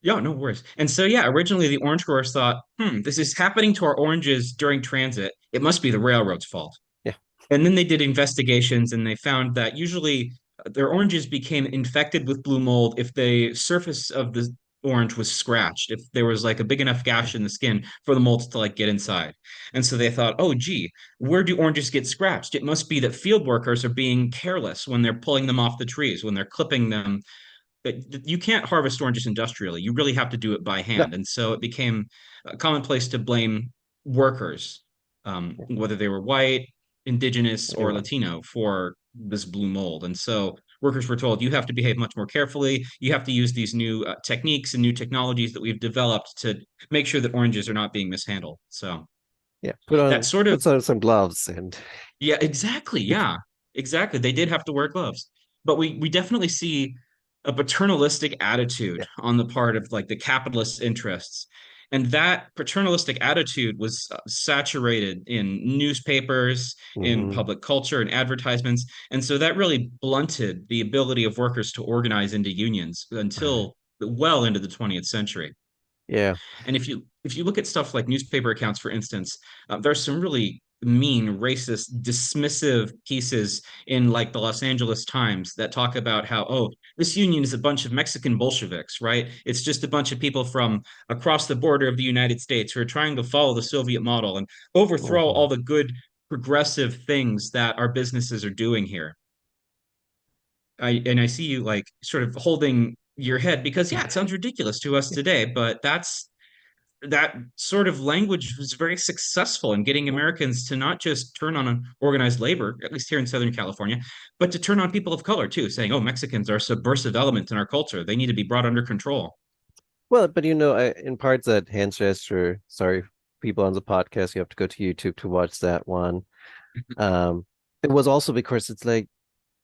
Yeah, no worries. And so, yeah, originally the orange growers thought, this is happening to our oranges during transit. It must be the railroad's fault. Yeah. And then they did investigations and they found that usually their oranges became infected with blue mold if the surface of the orange was scratched, if there was like a big enough Yeah. gash in the skin for the mold to like get inside. And so they thought, oh, gee, where do oranges get scratched? It must be that field workers are being careless when they're pulling them off the trees, when they're clipping them. You can't harvest oranges industrially. You really have to do it by No. hand. And so it became commonplace to blame workers, Yeah. whether they were white, indigenous, or Anyone. Latino, for this blue mold. And so workers were told, you have to behave much more carefully. You have to use these new techniques and new technologies that we've developed to make sure that oranges are not being mishandled. So Yeah. that sort of Put on some gloves and yeah, exactly. Yeah, exactly. They did have to wear gloves, but we definitely see a paternalistic attitude yeah. on the part of like the capitalist interests, and that paternalistic attitude was saturated in newspapers, in Hmm. public culture, and advertisements, and so that really blunted the ability of workers to organize into unions Right. until well into the 20th century. Yeah. And if you look at stuff like newspaper accounts, for instance, there's some really mean, racist, dismissive pieces in like the Los Angeles Times that talk about how, oh, this union is a bunch of Mexican Bolsheviks, right? It's just a bunch of people from across the border of the United States who are trying to follow the Soviet model and overthrow all Hmm. the good progressive things that our businesses are doing here. I see you like sort of holding your head because yeah, it sounds ridiculous to us Yeah. today, but that sort of language was very successful in getting Yeah. Americans to not just turn on organized labor, at least here in Southern California, but to turn on people of color too, saying, "Oh, Mexicans are a subversive element in our culture. They need to be brought under control." Well, but in parts that hand gesture, sorry, people on the podcast, you have to go to YouTube to watch that one. Um, it was also because it's like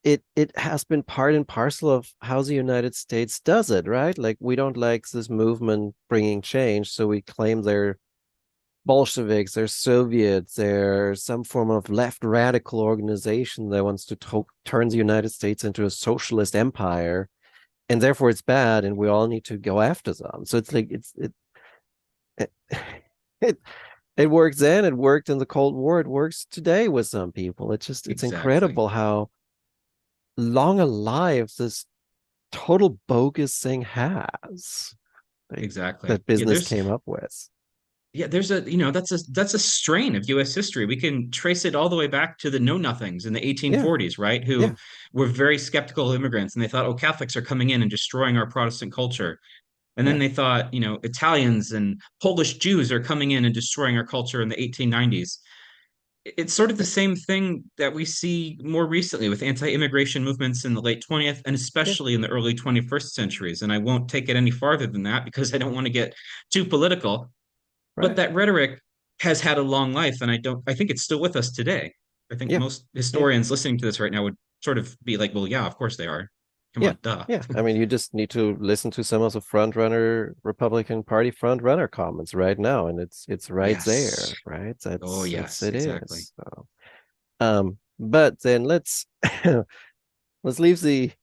it has been part and parcel of how the United States does it, right? Like we don't like this movement bringing change, so we claim they're Bolsheviks, they're Soviets, they're some form of left radical organization that wants to turn the United States into a socialist empire, and therefore it's bad, and we all need to go after them. So it's like it it, it worked then, it worked in the Cold War, it works today with some people. It's Exactly. incredible how long a life this total bogus thing has, like Exactly. that business came up with. There's a that's a strain of US history. We can trace it all the way back to the know nothings in the Yeah, 1840s, right? Who yeah, were very skeptical of immigrants and they thought, oh, Catholics are coming in and destroying our Protestant culture. And then yeah, they thought, Italians and Polish Jews are coming in and destroying our culture in the 1890s. It's sort of the yeah, same thing that we see more recently with anti-immigration movements in the late 20th and yeah, especially in the early 21st centuries. And I won't take it any farther than that because I don't want to get too political. But right. that rhetoric has had a long life, and I think it's still with us today. I think Yeah, most yeah, historians listening to this right now would sort of be like, well, yeah, of course they are. Come yeah, on, duh. yeah. I mean, you just need to listen to some of the front runner Republican Party front runner comments right now, and it's right Yes. there, right? Oh, That's yes, it exactly. is. So, but then let's leave the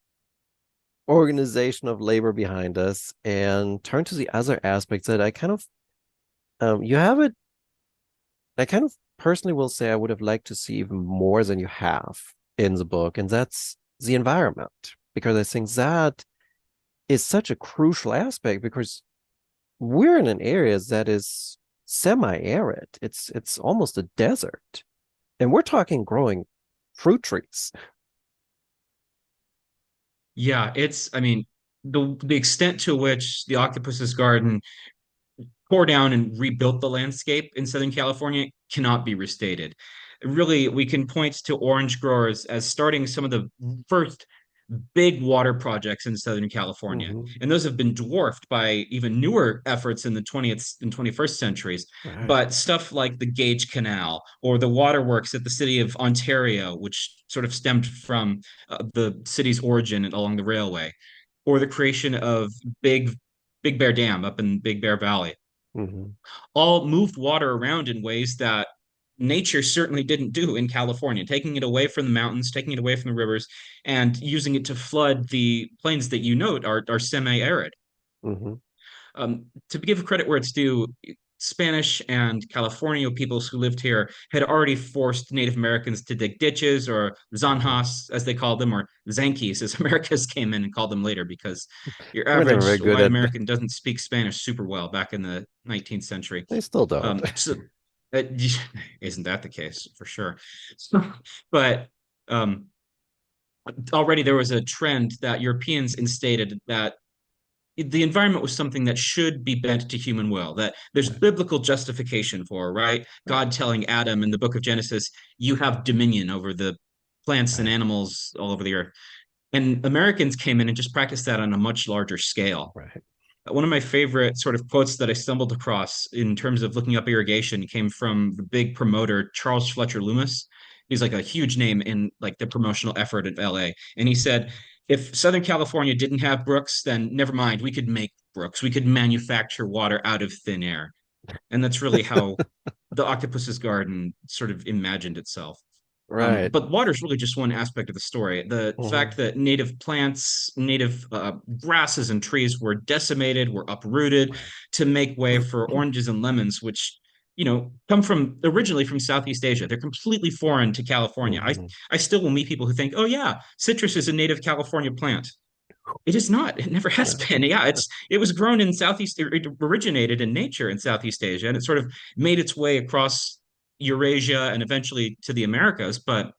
organization of labor behind us and turn to the other aspects that I kind of you have it. I kind of personally will say I would have liked to see even more than you have in the book, and that's the environment, because I think that is such a crucial aspect because we're in an area that is semi-arid. It's almost a desert. And we're talking growing fruit trees. Yeah, I mean, the extent to which the Octopus's Garden tore down and rebuilt the landscape in Southern California cannot be restated. Really, we can point to orange growers as starting some of the first big water projects in Southern California. Hmm. And those have been dwarfed by even newer efforts in the 20th and 21st centuries. Right. But stuff like the Gage Canal or the waterworks at the city of Ontario, which sort of stemmed from the city's origin along the railway, or the creation of Big Big Bear Dam up in Big Bear Valley, Hmm. all moved water around in ways that nature certainly didn't do in California, taking it away from the mountains, taking it away from the rivers, and using it to flood the plains that you note are semi-arid. Hmm. To give credit where it's due, Spanish and California peoples who lived here had already forced Native Americans to dig ditches, or Hmm. zanjas, as they called them, or zanquis, as Americans came in and called them later, because your We're never very average good white at. American doesn't speak Spanish super well back in the 19th century. They still don't. So uh, isn't that the case for sure? So, but um, already there was a trend that Europeans instated that the environment was something that should be bent to human will, that there's Right. biblical justification for, right? Right. God telling Adam in the book of Genesis, you have dominion over the plants and Right. animals all over the earth. And Americans came in and just practiced that on a much larger scale. Right. One of my favorite sort of quotes that I stumbled across in terms of looking up irrigation came from the big promoter, Charles Fletcher Loomis. He's like a huge name in like the promotional effort of LA. And he said, if Southern California didn't have brooks, then never mind, we could make brooks. We could manufacture water out of thin air. And that's really how the Octopus's Garden sort of imagined itself. Right. But water is really just one aspect of the story. The Hmm. fact that native plants, native grasses and trees were decimated, were uprooted Right. to make way for oranges and lemons, which come from originally from Southeast Asia. They're completely foreign to California. Hmm. I still will meet people who think, oh yeah, citrus is a native California plant. It is not. It never has No. been. Yeah, it was grown in Southeast. It originated in nature in Southeast Asia, and it sort of made its way across Eurasia and eventually to the Americas. But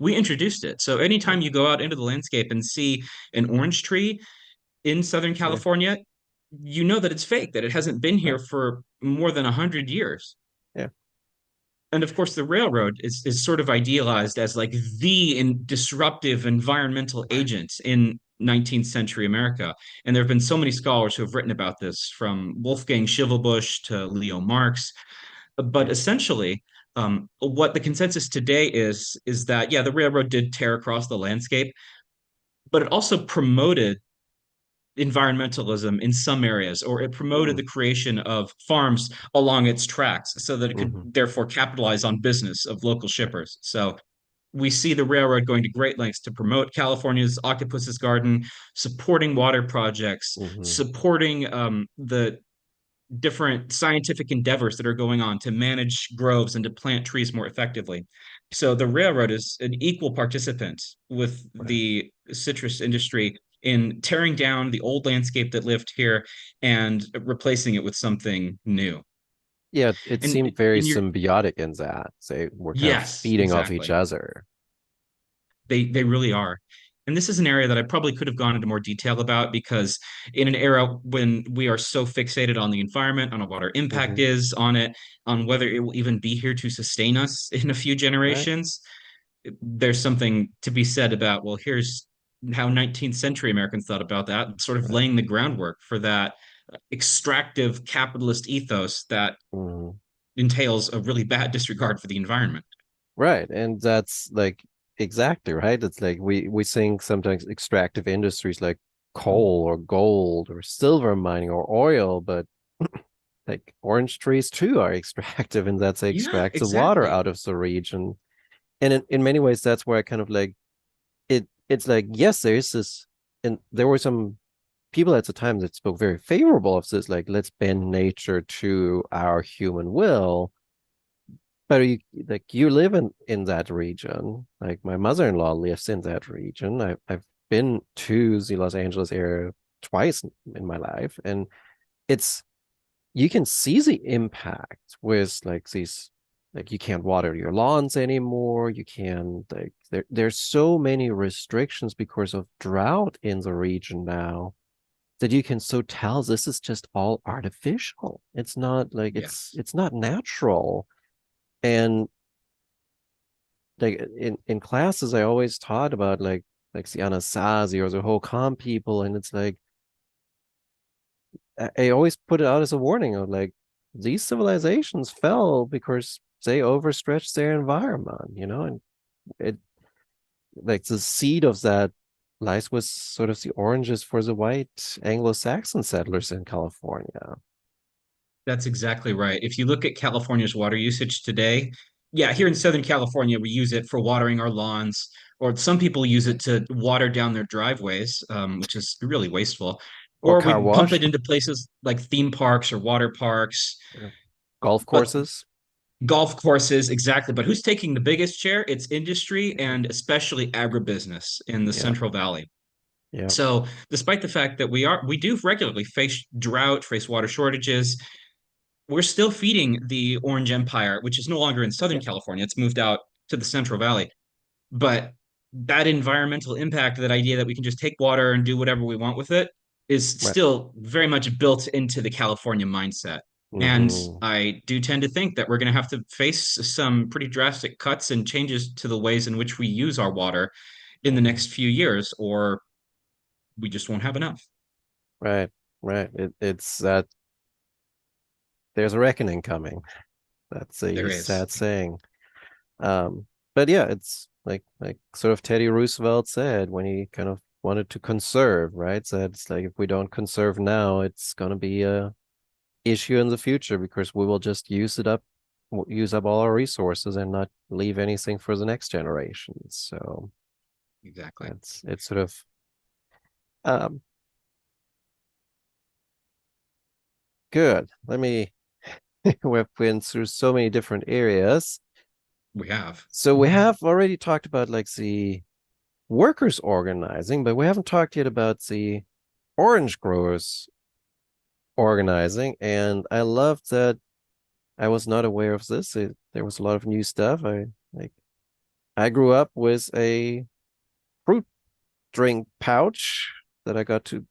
we introduced it. So anytime Right. you go out into the landscape and see an orange tree in Southern Yeah. California, you know that it's fake, that it hasn't been here Right. for more than 100 years. Yeah. And of course, the railroad is sort of idealized as like the disruptive environmental Right. agent in 19th century America. And there have been so many scholars who have written about this, from Wolfgang Schivelbusch to Leo Marx. But Yeah. essentially, what the consensus today is that, yeah, the railroad did tear across the landscape, but it also promoted environmentalism in some areas, or it promoted Mm. the creation of farms along its tracks so that it could Hmm. therefore capitalize on business of local Right. shippers. So we see the railroad going to great lengths to promote California's Octopus's Garden, supporting water projects, Hmm. supporting the different scientific endeavors that are going on to manage groves and to plant trees more effectively. So the railroad is an equal participant with Right. the citrus industry in tearing down the old landscape that lived here and replacing it with something new. Yeah, it And seemed very in your symbiotic in that. They were kind of yes, feeding off each exactly. other. They really are. And this is an area that I probably could have gone into more detail about, because in an era when we are so fixated on the environment, on what our impact Hmm. is on it, on whether it will even be here to sustain us in a few Right. generations, there's something to be said about, well, here's how 19th century Americans thought about that, sort of Right. laying the groundwork for that extractive capitalist ethos that Hmm. entails a really bad disregard for the environment. Right. And that's like exactly right. It's like we think sometimes extractive industries like coal or gold or silver mining or oil, but like orange trees too are extractive, and that's like Yeah, extracts the water exactly. out of the region. And in many ways that's where I kind of like it's like, yes, there is this, and there were some people at the time that spoke very favorable of this, like let's bend nature to our human will. But you live in that region. Like my mother-in-law lives in that region. I've been to the Los Angeles area twice in my life, and it's you can see the impact with like these, like you can't water your lawns anymore. You can like there's so many restrictions because of drought in the region now that you can so tell this is just all artificial. It's not like Yes. it's not natural. And like in classes, I always taught about like the Anasazi or the Hokan people, and it's like I always put it out as a warning of like these civilizations fell because they overstretched their environment, and it like the seed of that lies with sort of the oranges for the white Anglo-Saxon settlers in California. That's exactly right. If you look at California's water usage today, yeah, here in Southern California, we use it for watering our lawns, or some people use it to water down their driveways, which is really wasteful. Or Or car we pump wash, it into places like theme parks or water parks. yeah. Golf But courses. golf courses, exactly. But who's taking the biggest share? It's industry and especially agribusiness in the Yeah, Central Valley. yeah, So, despite the fact that we do regularly face drought, face water shortages, we're still feeding the Orange Empire, which is no longer in Southern yeah, California. It's moved out to the Central Valley. But that environmental impact, that idea that we can just take water and do whatever we want with it, is right. still very much built into the California mindset. And Hmm. I do tend to think that we're going to have to face some pretty drastic cuts and changes to the ways in which we use our water in the Hmm. next few years, or we just won't have enough. Right, right. It's that there's a reckoning coming. That's There a is. sad saying. But yeah, it's like sort of Teddy Roosevelt said when he kind of wanted to conserve, right? Said it's like if we don't conserve now, it's gonna be a issue in the future because we will just use up all our resources and not leave anything for the next generation. So Exactly. it's sort of um good. Let me we've been through so many different areas. We have. So we have already talked about like the workers organizing, but we haven't talked yet about the orange growers organizing. And I love that I was not aware of this. There was a lot of new stuff. I grew up with a fruit drink pouch that I got to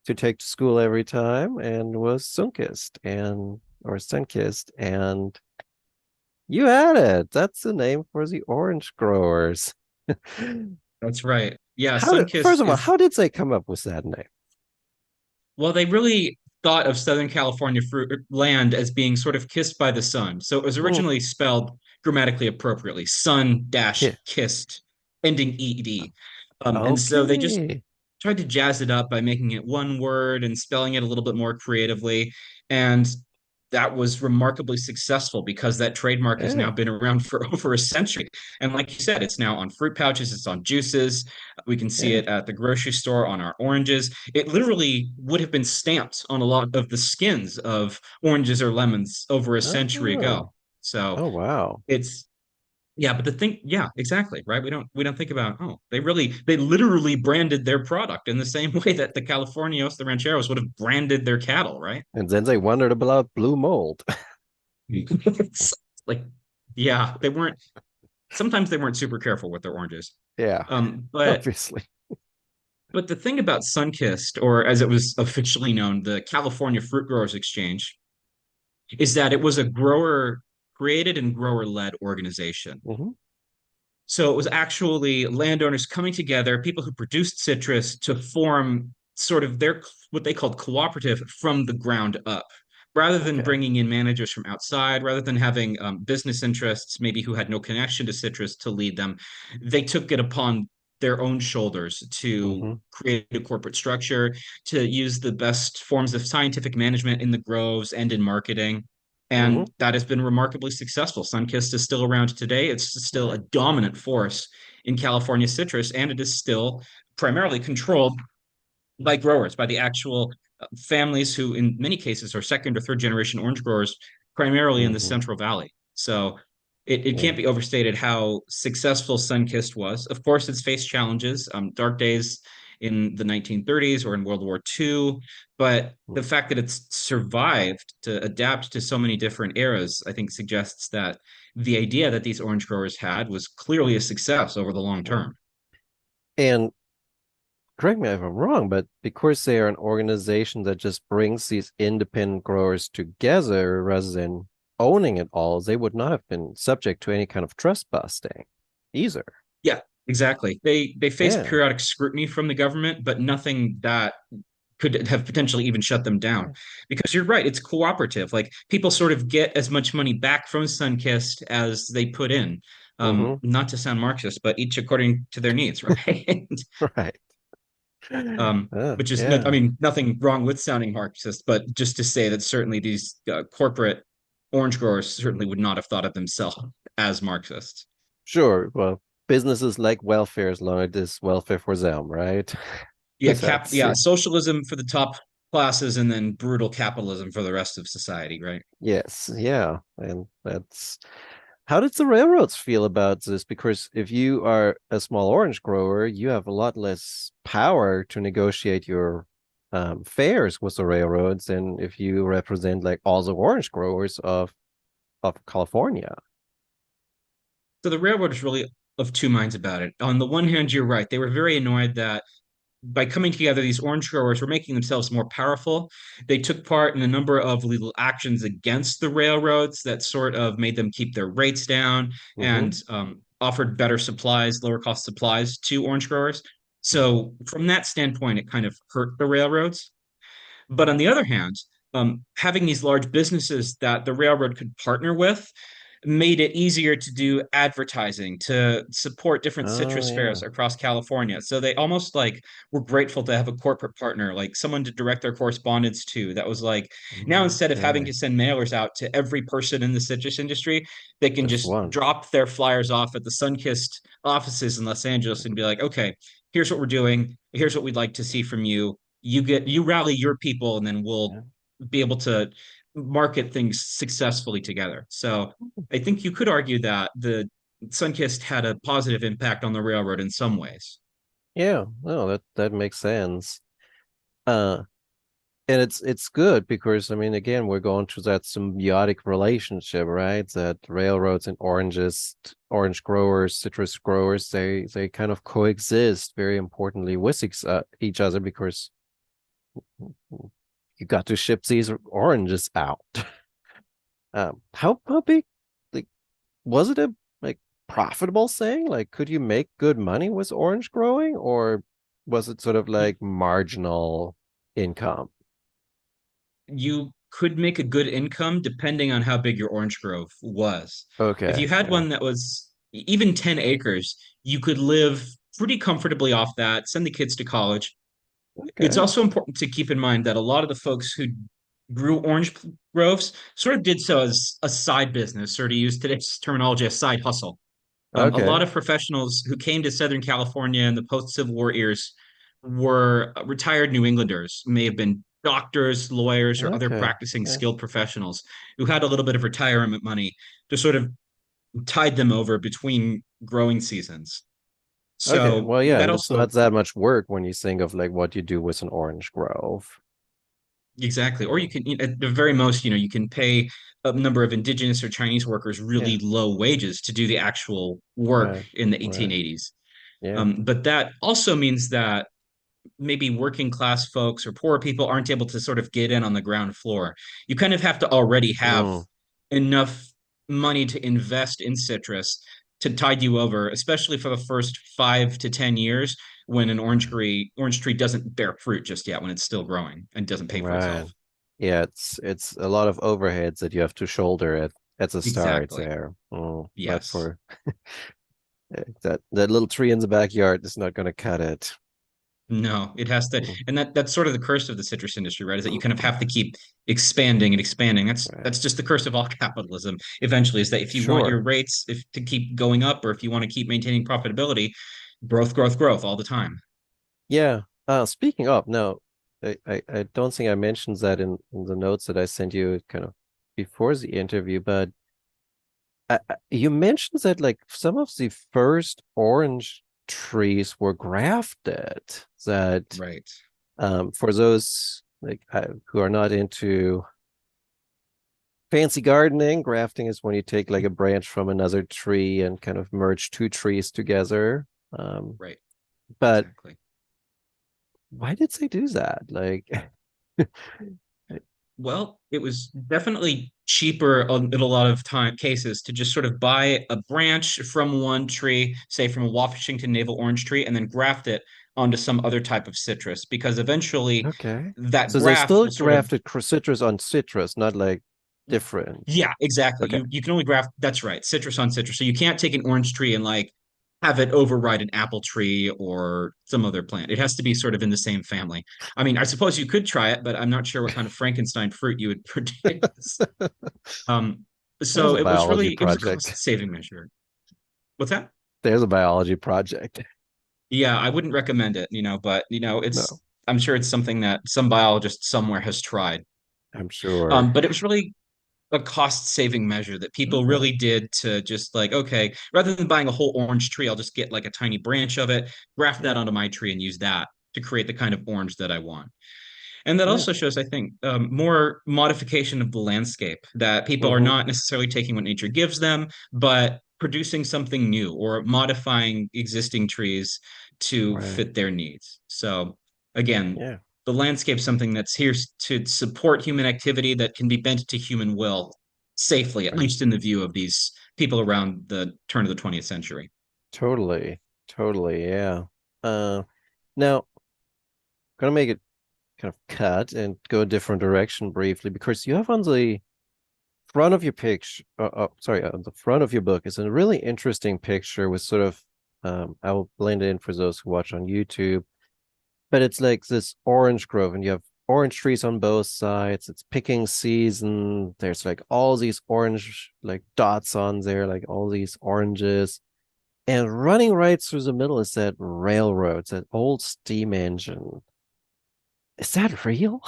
take to school every time and was Sunkist and or Sunkist and you had it. That's the name for the orange growers. That's right. Yeah, How did Sunkist first of all, is how did they come up with that name? well, they really thought of Southern California fruit land as being sort of kissed by the sun. So it was Hmm. originally spelled grammatically appropriately, sun dash Yeah. kissed, ending ed. And so they just Okay. tried to jazz it up by making it one word and spelling it a little bit more creatively. And that was remarkably successful because that trademark has now Yeah. been around for over a century. And like you said, it's now on fruit pouches, it's on juices. We can see Yeah. it at the grocery store on our oranges. It literally would have been stamped on a lot of the skins of oranges or lemons over a century ago. Oh. So Oh wow. it's yeah, but the thing, yeah, exactly, right? We don't think about, oh, they literally branded their product in the same way that the Californios, the rancheros would have branded their cattle, right? And then they wondered about blue mold. It's like, yeah, they weren't sometimes they weren't super careful with their oranges. Yeah, Um, but obviously. but the thing about Sunkist, or as it was officially known, the California Fruit Growers Exchange, is that it was a grower created and grower led organization. Hmm. So it was actually landowners coming together, people who produced citrus to form sort of their what they called cooperative from the ground up. Rather than Okay. bringing in managers from outside, rather than having business interests, maybe who had no connection to citrus to lead them, they took it upon their own shoulders to Hmm. create a corporate structure, to use the best forms of scientific management in the groves and in marketing. Hmm. And that has been remarkably successful. Sunkist is still around today. It's still a dominant force in California citrus, and it is still primarily controlled by growers, by the actual families who, in many cases, are second or third generation orange growers, primarily in the Hmm. Central Valley. So it Yeah. can't be overstated how successful Sunkist was. Of course, it's faced challenges, dark days in the 1930s or in World War II. But the mm, fact that it's survived to adapt to so many different eras, I think suggests that the idea that these orange growers had was clearly a success over the long mm. term. And correct me if I'm wrong, but because they are an organization that just brings these independent growers together rather than owning it all, they would not have been subject to any kind of trust busting either. Yeah, exactly. They face Yeah. periodic scrutiny from the government, but nothing that could have potentially even shut them down. Yeah. Because you're right, it's cooperative. Like people sort of get as much money back from Sunkist as they put in. Mm-hmm. Not to sound Marxist, but each according to their needs, right? Right. Which is, I Yeah. mean, nothing wrong with sounding Marxist, but just to say that certainly these corporate orange growers certainly would not have thought of themselves as Marxists. Sure. Well, businesses like welfare as long as it's welfare for them, right? Yeah, That's socialism for the top classes and then brutal capitalism for the rest of society, right? yes, yeah. And that's how did the railroads feel about this? Because if you are a small orange grower, you have a lot less power to negotiate your fares with the railroads than if you represent like all the orange growers of California. So the railroad is really of two minds about it. On the one hand, you're right. They were very annoyed that by coming together, these orange growers were making themselves more powerful. They took part in a number of legal actions against the railroads that sort of made them keep their rates down Mm-hmm. and offered better supplies, lower cost supplies to orange growers. So, from that standpoint, it kind of hurt the railroads. But on the other hand, having these large businesses that the railroad could partner with made it easier to do advertising to support different Oh citrus fairs yeah. across California. So they almost like were grateful to have a corporate partner, like someone to direct their correspondence to. That was like now instead of having Okay. to send mailers out to every person in the citrus industry, they can Just just one. drop their flyers off at the Sunkist offices in Los Angeles and be like, okay, here's what we're doing. Here's what we'd like to see from you. You rally your people, and then we'll Yeah. be able to market things successfully together. So I think you could argue that the Sunkist had a positive impact on the railroad in some ways. Yeah. No, that makes sense. Uh, and it's good because I mean, again, we're going to that symbiotic relationship, right? That railroads and orange growers, citrus growers, they kind of coexist very importantly with each other because you got to ship these oranges out. How big, like, was it a like profitable thing? Like, could you make good money with orange growing, or was it sort of like marginal income? You could make a good income depending on how big your orange grove was. If Okay, you had yeah, one that was even 10 acres, you could live pretty comfortably off that, send the kids to college. It's okay, also important to keep in mind that a lot of the folks who grew orange groves sort of did so as a side business, or to use today's terminology, a side hustle. A okay, lot of professionals who came to Southern California in the post-Civil War years were retired New Englanders, may have been doctors, lawyers, or other okay, practicing yeah, skilled professionals who had a little bit of retirement money to sort of tide them over between growing seasons. okay. So Well, yeah, that and it's not also that much work when you think of like what you do with an orange grove. exactly, or you Mm, can at the very most, you can pay a number of indigenous or Chinese workers yeah, really low wages to do the actual work right, in the right, 1880s. yeah, But that also means that maybe working class folks or poor people aren't able to sort of get in on the ground floor. You kind of have to already have mm, enough money to invest in citrus to tide you over, especially for the first 5 to 10 years when an orange tree doesn't bear fruit just yet, when it's still growing and doesn't pay for right. itself. Yeah, it's a lot of overheads that you have to shoulder at the start Exactly. there. But Yes. for that little tree in the backyard is not going to cut it. No, it has to, Mm, and that's sort of the curse of the citrus industry, right? Is that you kind of have to keep expanding and expanding. That's right. that's just the curse of all capitalism. Eventually, is that if you want your Sure. rates if to keep going up, or if you want to keep maintaining profitability, growth, growth, growth all the time. Yeah. Speaking of, no, I don't think I mentioned that in the notes that I sent you kind of before the interview, but you mentioned that like some of the first orange trees were grafted. That Right. for those like who are not into fancy gardening, grafting is when you take like a branch from another tree and kind of merge two trees together. Um, Right. but Exactly. why did they do that? Like, Well, it was definitely cheaper in a lot of time cases to just sort of buy a branch from one tree, say from a Washington navel orange tree, and then graft it onto some other type of citrus, because eventually okay. that So they graft still will sort of. grafted citrus on citrus, not like different. Yeah, exactly. Okay. You can only graft, that's right, citrus on citrus. So you can't take an orange tree and like have it override an apple tree or some other plant. It has to be sort of in the same family. I mean, I suppose you could try it, but I'm not sure what kind of Frankenstein fruit you would produce. Um, There's so a biology it was a project. cost saving measure. What's that? There's a biology project. Yeah, I wouldn't recommend it, but No, I'm sure it's something that some biologist somewhere has tried. I'm sure. But it was really a cost saving measure that people Okay. really did to just like, okay, rather than buying a whole orange tree, I'll just get like a tiny branch of it, graft that Yeah. onto my tree and use that to create the kind of orange that I want. And that Yeah. also shows, I think, more modification of the landscape, that people are Mm-hmm. not necessarily taking what nature gives them, but producing something new or modifying existing trees to Right. fit their needs. So, again, Yeah. the landscape is something that's here to support human activity that can be bent to human will safely, at Right. least in the view of these people around the turn of the 20th century. Totally. Totally. Yeah. Uh, now gonna make it kind of cut and go a different direction briefly because you have on the front of your picture, sorry, on the front of your book is a really interesting picture with sort of, I will blend it in for those who watch on YouTube, but it's like this orange grove and you have orange trees on both sides. It's picking season. There's like all these orange like dots on there, like all these oranges. And running right through the middle is that railroad, it's that old steam engine. Is that real?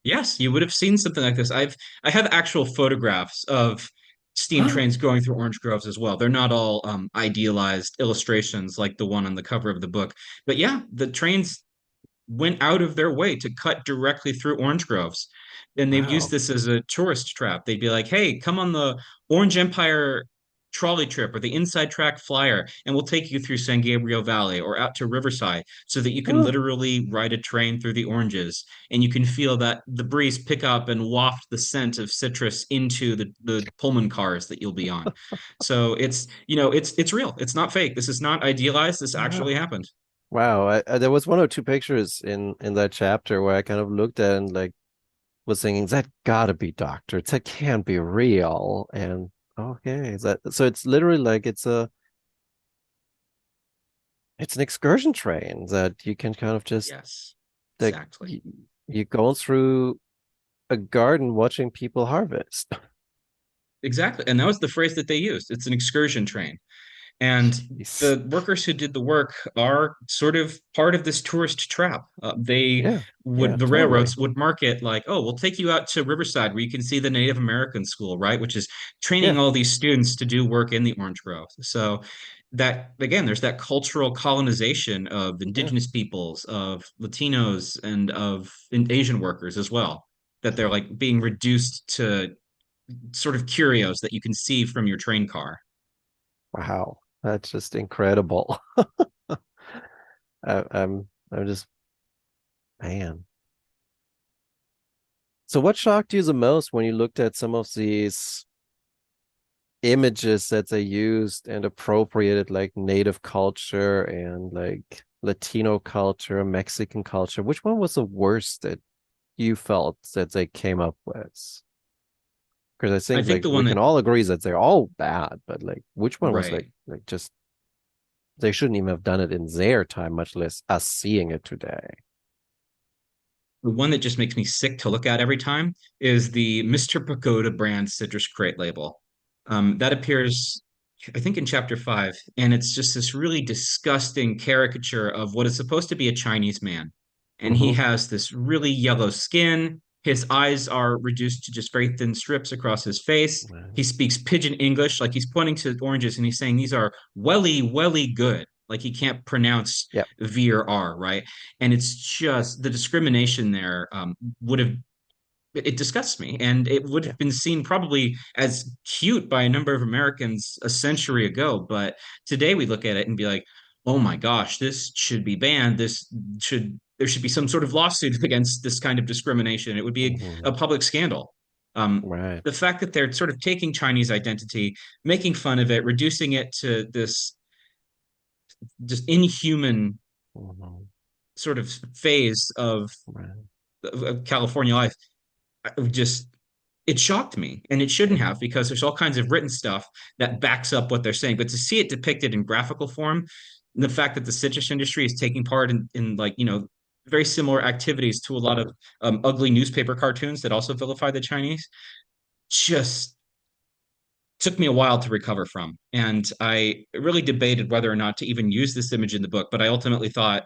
Yes, you would have seen something like this. I have actual photographs of steam trains going through orange groves as well. They're not all idealized illustrations like the one on the cover of the book. But yeah, the trains went out of their way to cut directly through orange groves. And they've used Wow. this as a tourist trap. They'd be like, hey, come on the Orange Empire trolley trip or the inside track flyer, and we'll take you through San Gabriel Valley or out to Riverside so that you can Huh. literally ride a train through the oranges and you can feel that the breeze pick up and waft the scent of citrus into the Pullman cars that you'll be on. So it's real. It's not fake. This is not idealized. This actually Wow. happened. Wow. There was one or two pictures in that chapter where I kind of looked at and like was thinking that gotta be doctored. That can't be real. And okay, is that so? It's literally like it's an excursion train that you can kind of just Yes, like exactly. you go through a garden watching people harvest. Exactly. And that was the phrase that they used. It's an excursion train. And Jeez. the workers who did the work are sort of part of this tourist trap. Yeah. Yeah. The Totally. railroads would market like, oh, we'll take you out to Riverside where you can see the Native American school, right? Which is training Yeah. all these students to do work in the orange grove. So that, again, there's that cultural colonization of Yeah. indigenous peoples, of Latinos, and of Asian workers as well, that they're like being reduced to sort of curios that you can see from your train car. Wow. That's just incredible. I'm just man. So what shocked you the most when you looked at some of these images that they used and appropriated like native culture and like Latino culture, Mexican culture? Which one was the worst that you felt that they came up with? Because I I think think like the we one can that, all agree that they're all bad, but like which one was right, like just they shouldn't even have done it in their time, much less us seeing it today. the one that just makes me sick to look at every time is the Mr. Pagoda brand citrus crate label. That appears, I think, in chapter 5, and it's just this really disgusting caricature of what is supposed to be a Chinese man. And he Mm-hmm. has this really yellow skin. His eyes are reduced to just very thin strips across his face. Right. He speaks pidgin English, like he's pointing to oranges and he's saying these are welly, welly good. Like he can't pronounce Yeah. V or R, right? And it's just the discrimination there would have it disgusts me. And it would Yeah. have been seen probably as cute by a number of Americans a century ago. But today we look at it and be like, oh my gosh, this should be banned. There should be some sort of lawsuit against this kind of discrimination. It would be Hmm. a public scandal. Um, Right. the fact that they're sort of taking Chinese identity, making fun of it, reducing it to this just inhuman Hmm. sort of phase Right. of California life, just it shocked me, and it shouldn't Yeah. have, because there's all kinds of written stuff that backs up what they're saying, but to see it depicted in graphical form, and the fact that the citrus industry is taking part in like very similar activities to a lot of ugly newspaper cartoons that also vilify the Chinese, just took me a while to recover from. And I really debated whether or not to even use this image in the book, but I ultimately thought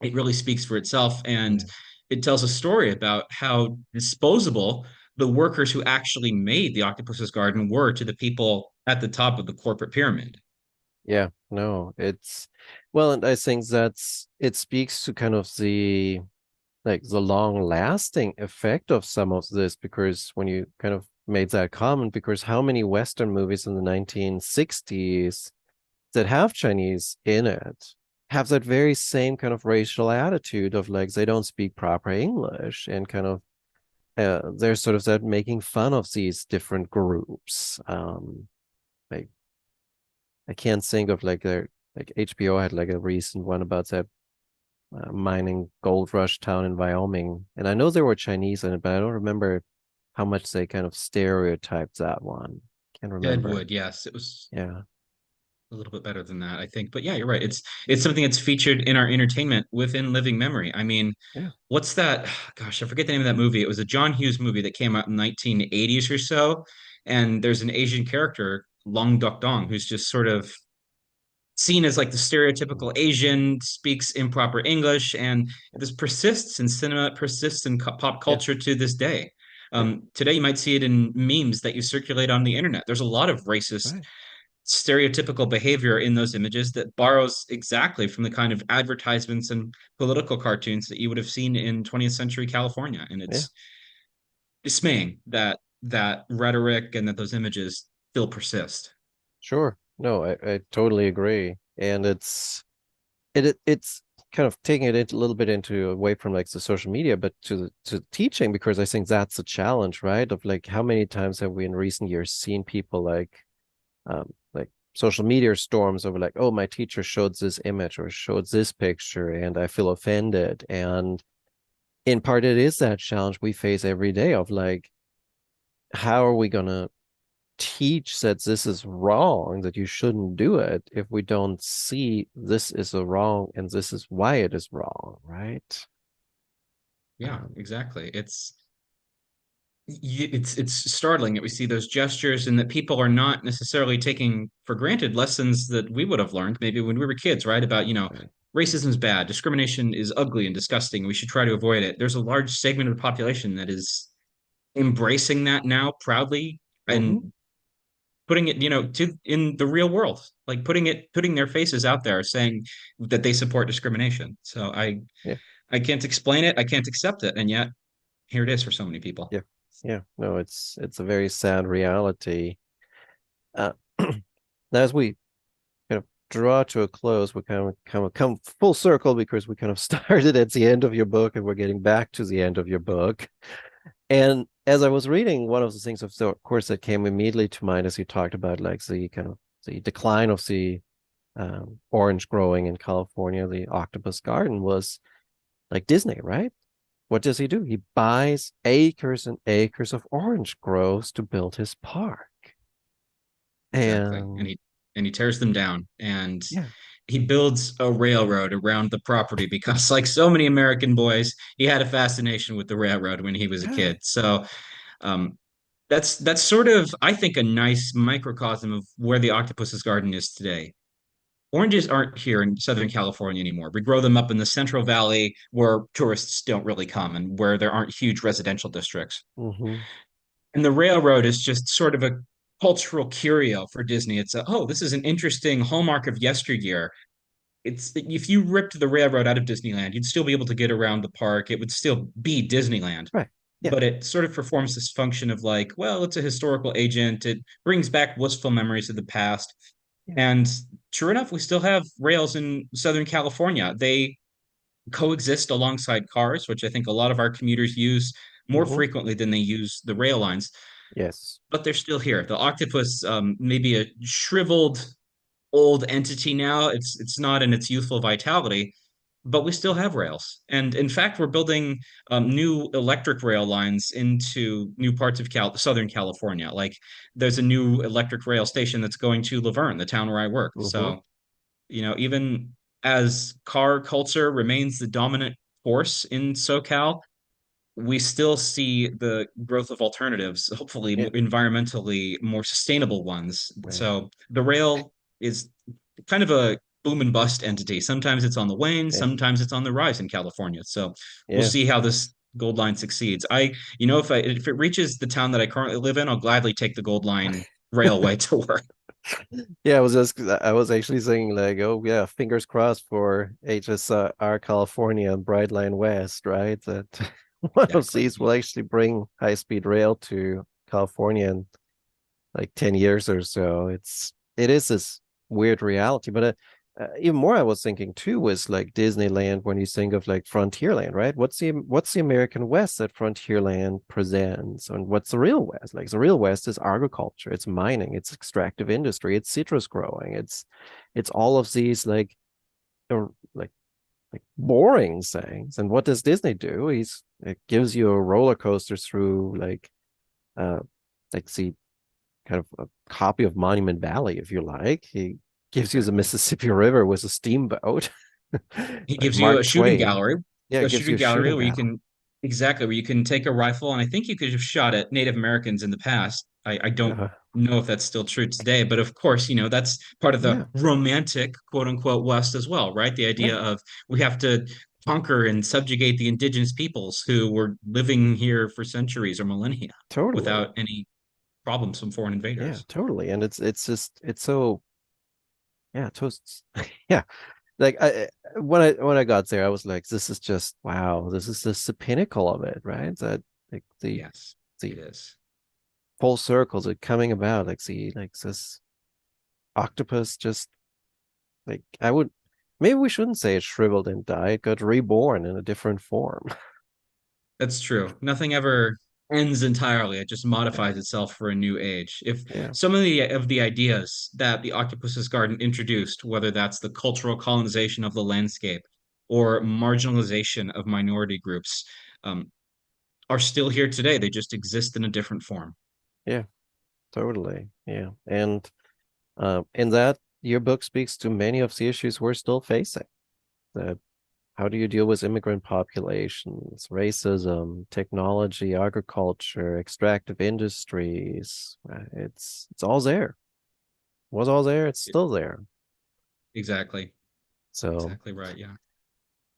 it really speaks for itself. And Yeah. it tells a story about how disposable the workers who actually made the octopus's garden were to the people at the top of the corporate pyramid. Yeah. No, it's well, and I think it speaks to kind of the like the long lasting effect of some of this because when you kind of made that comment, because how many Western movies in the 1960s that have Chinese in it have that very same kind of racial attitude of like they don't speak proper English and kind of there's sort of that making fun of these different groups. Like I can't think of like their like HBO had like a recent one about that mining gold rush town in Wyoming, and I know there were Chinese in it, but I don't remember how much they kind of stereotyped that one. Can't remember. Deadwood, yes, it was Yeah, a little bit better than that, I think. But yeah, you're right. It's something that's featured in our entertainment within living memory. I mean, yeah, what's that? Gosh, I forget the name of that movie. It was a John Hughes movie that came out in the 1980s or so. And there's an Asian character, Long Duk Dong, who's just sort of seen as like the stereotypical mm, Asian, speaks improper English, and this persists in cinema, persists in pop yeah, culture to this day. yeah, Today, you might see it in memes that you circulate on the internet. There's a lot of racist, right, stereotypical behavior in those images that borrows exactly from the kind of advertisements and political cartoons that you would have seen in 20th century California. And yeah, it's dismaying that that rhetoric and that those images still persist. sure. No, I totally agree, and it's kind of taking it a little bit into away from like the social media, but to teaching because I think that's a challenge, right? Of like how many times have we in recent years seen people like social media storms over like, oh, my teacher showed this image or showed this picture and I feel offended. And in part, it is that challenge we face every day of like, how are we going to teach that this is wrong, that you shouldn't do it if we don't see this is a wrong and this is why it is wrong, right? Yeah, Um, exactly. It's startling that we see those gestures and that people are not necessarily taking for granted lessons that we would have learned maybe when we were kids, right? About, right. racism is bad, discrimination is ugly and disgusting. We should try to avoid it. There's a large segment of the population that is embracing that now proudly Mm-hmm. and putting it, to in the real world, like putting their faces out there saying that they support discrimination. So Yeah. I can't explain it, I can't accept it, and yet here it is for so many people. Yeah. Yeah. No, it's a very sad reality. Uh, as we kind of draw to a close, we kind of come full circle because we kind of started at the end of your book and we're getting back to the end of your book. And as I was reading, one of the things, of course, that came immediately to mind as you talked about like the kind of the decline of the orange growing in California, the octopus garden was like Disney, right? What does he do? He buys acres and acres of orange groves to build his park. Exactly. And And he tears them down, and yeah, he builds a railroad around the property because like so many American boys, he had a fascination with the railroad when he was a yeah, kid. So um that's sort of, I think, a nice microcosm of where the octopus's garden is today. Oranges aren't here in Southern California anymore. We grow them up in the Central Valley where tourists don't really come and where there aren't huge residential districts. Hmm. And the railroad is just sort of a cultural curio for Disney. It's a, oh, this is an interesting hallmark of yesteryear. It's if you ripped the railroad out of Disneyland, you'd still be able to get around the park. It would still be Disneyland. Right. Yeah. But it sort of performs this function of like, well, it's a historical agent. It brings back wistful memories of the past. Yeah. And sure enough, we still have rails in Southern California. They coexist alongside cars, which I think a lot of our commuters use more Hmm. frequently than they use the rail lines, Yes. but they're still here. The octopus, maybe a shriveled old entity now. It's not in its youthful vitality, but we still have rails. And in fact, we're building new electric rail lines into new parts of Southern California. Like there's a new electric rail station that's going to Laverne, the town where I work. Hmm. So, even as car culture remains the dominant force in SoCal, we still see the growth of alternatives, hopefully Yeah. environmentally more sustainable ones. Right. So the rail is kind of a boom and bust entity. Sometimes it's on the wane, Yeah. sometimes it's on the rise in California. So we'll Yeah. see how this Gold Line succeeds. If it reaches the town that I currently live in, I'll gladly take the Gold Line railway to work. Yeah, I was actually saying like, oh yeah, fingers crossed for HSR California and Brightline West, right? That one of Exactly. these will actually bring high-speed rail to California in like 10 years or so. It is this weird reality, but even more I was thinking too was like Disneyland when you think of like Frontierland, right? What's the American West that Frontierland presents, and what's the real West? Like the real West is agriculture, it's mining, it's extractive industry, it's citrus growing, it's all of these uh, like like boring things. And what does Disney do? It gives you a roller coaster through uh the kind of a copy of Monument Valley, if you like. He gives you the Exactly. Mississippi River with a steamboat, He like gives you Mark Twain. Yeah, it a gives you shooting a gallery shooting where you gallery. can exactly where you can take a rifle, and I think you could have shot at Native Americans in the past. I don't Uh, know if that's still true today, but of course, that's part of the yeah, romantic quote unquote West as well, right? The yeah, idea of we have to conquer and subjugate the indigenous peoples who were living here for centuries or millennia totally. without any problems from foreign Yeah, invaders. totally. And it's just it's so yeah, toasts. Yeah. Like when I got there, I was like, this is just wow, this is just the pinnacle of it, right? That like Yes, the it is. full circles are coming about, like this octopus just like I would maybe we shouldn't say it shriveled and died, it got reborn in a different form. That's true. Nothing ever ends entirely. It just Yeah. modifies itself for a new age. If Yeah. some of the ideas that the Octopus's Garden introduced, whether that's the cultural colonization of the landscape or marginalization of minority groups, um, are still here today. They just exist in a different form. Yeah. Totally. Yeah. And in that, your book speaks to many of the issues we're still facing. That how do you deal with immigrant populations, racism, technology, agriculture, extractive industries? It's all there. It was all there. It's still there. Exactly. So Exactly right. Yeah.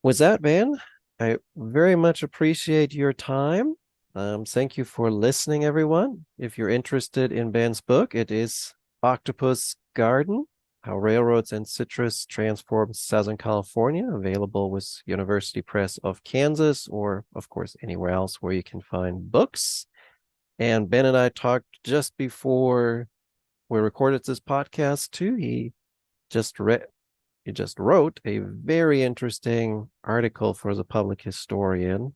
with that, Ben, I very much appreciate your time. Thank you for listening, everyone. If you're interested in Ben's book, it is Octopus Garden: How Railroads and Citrus Transformed Southern California, available with University Press of Kansas, or of course anywhere else where you can find books. And Ben and I talked just before we recorded this podcast too. Just read he just wrote a very interesting article for the Public Historian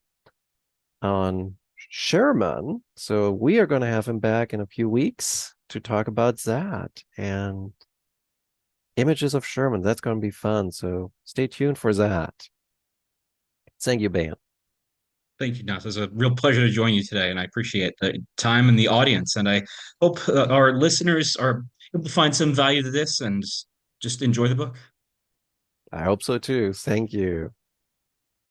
on Sherman. So we are going to have him back in a few weeks to talk about that and images of Sherman. That's going to be fun. So stay tuned for that. Thank you, Ben. Thank you, Nas. It was a real pleasure to join you today, and I appreciate the time and the audience. And I hope our listeners are able to find some value to this and just enjoy the book. I hope so too. Thank you.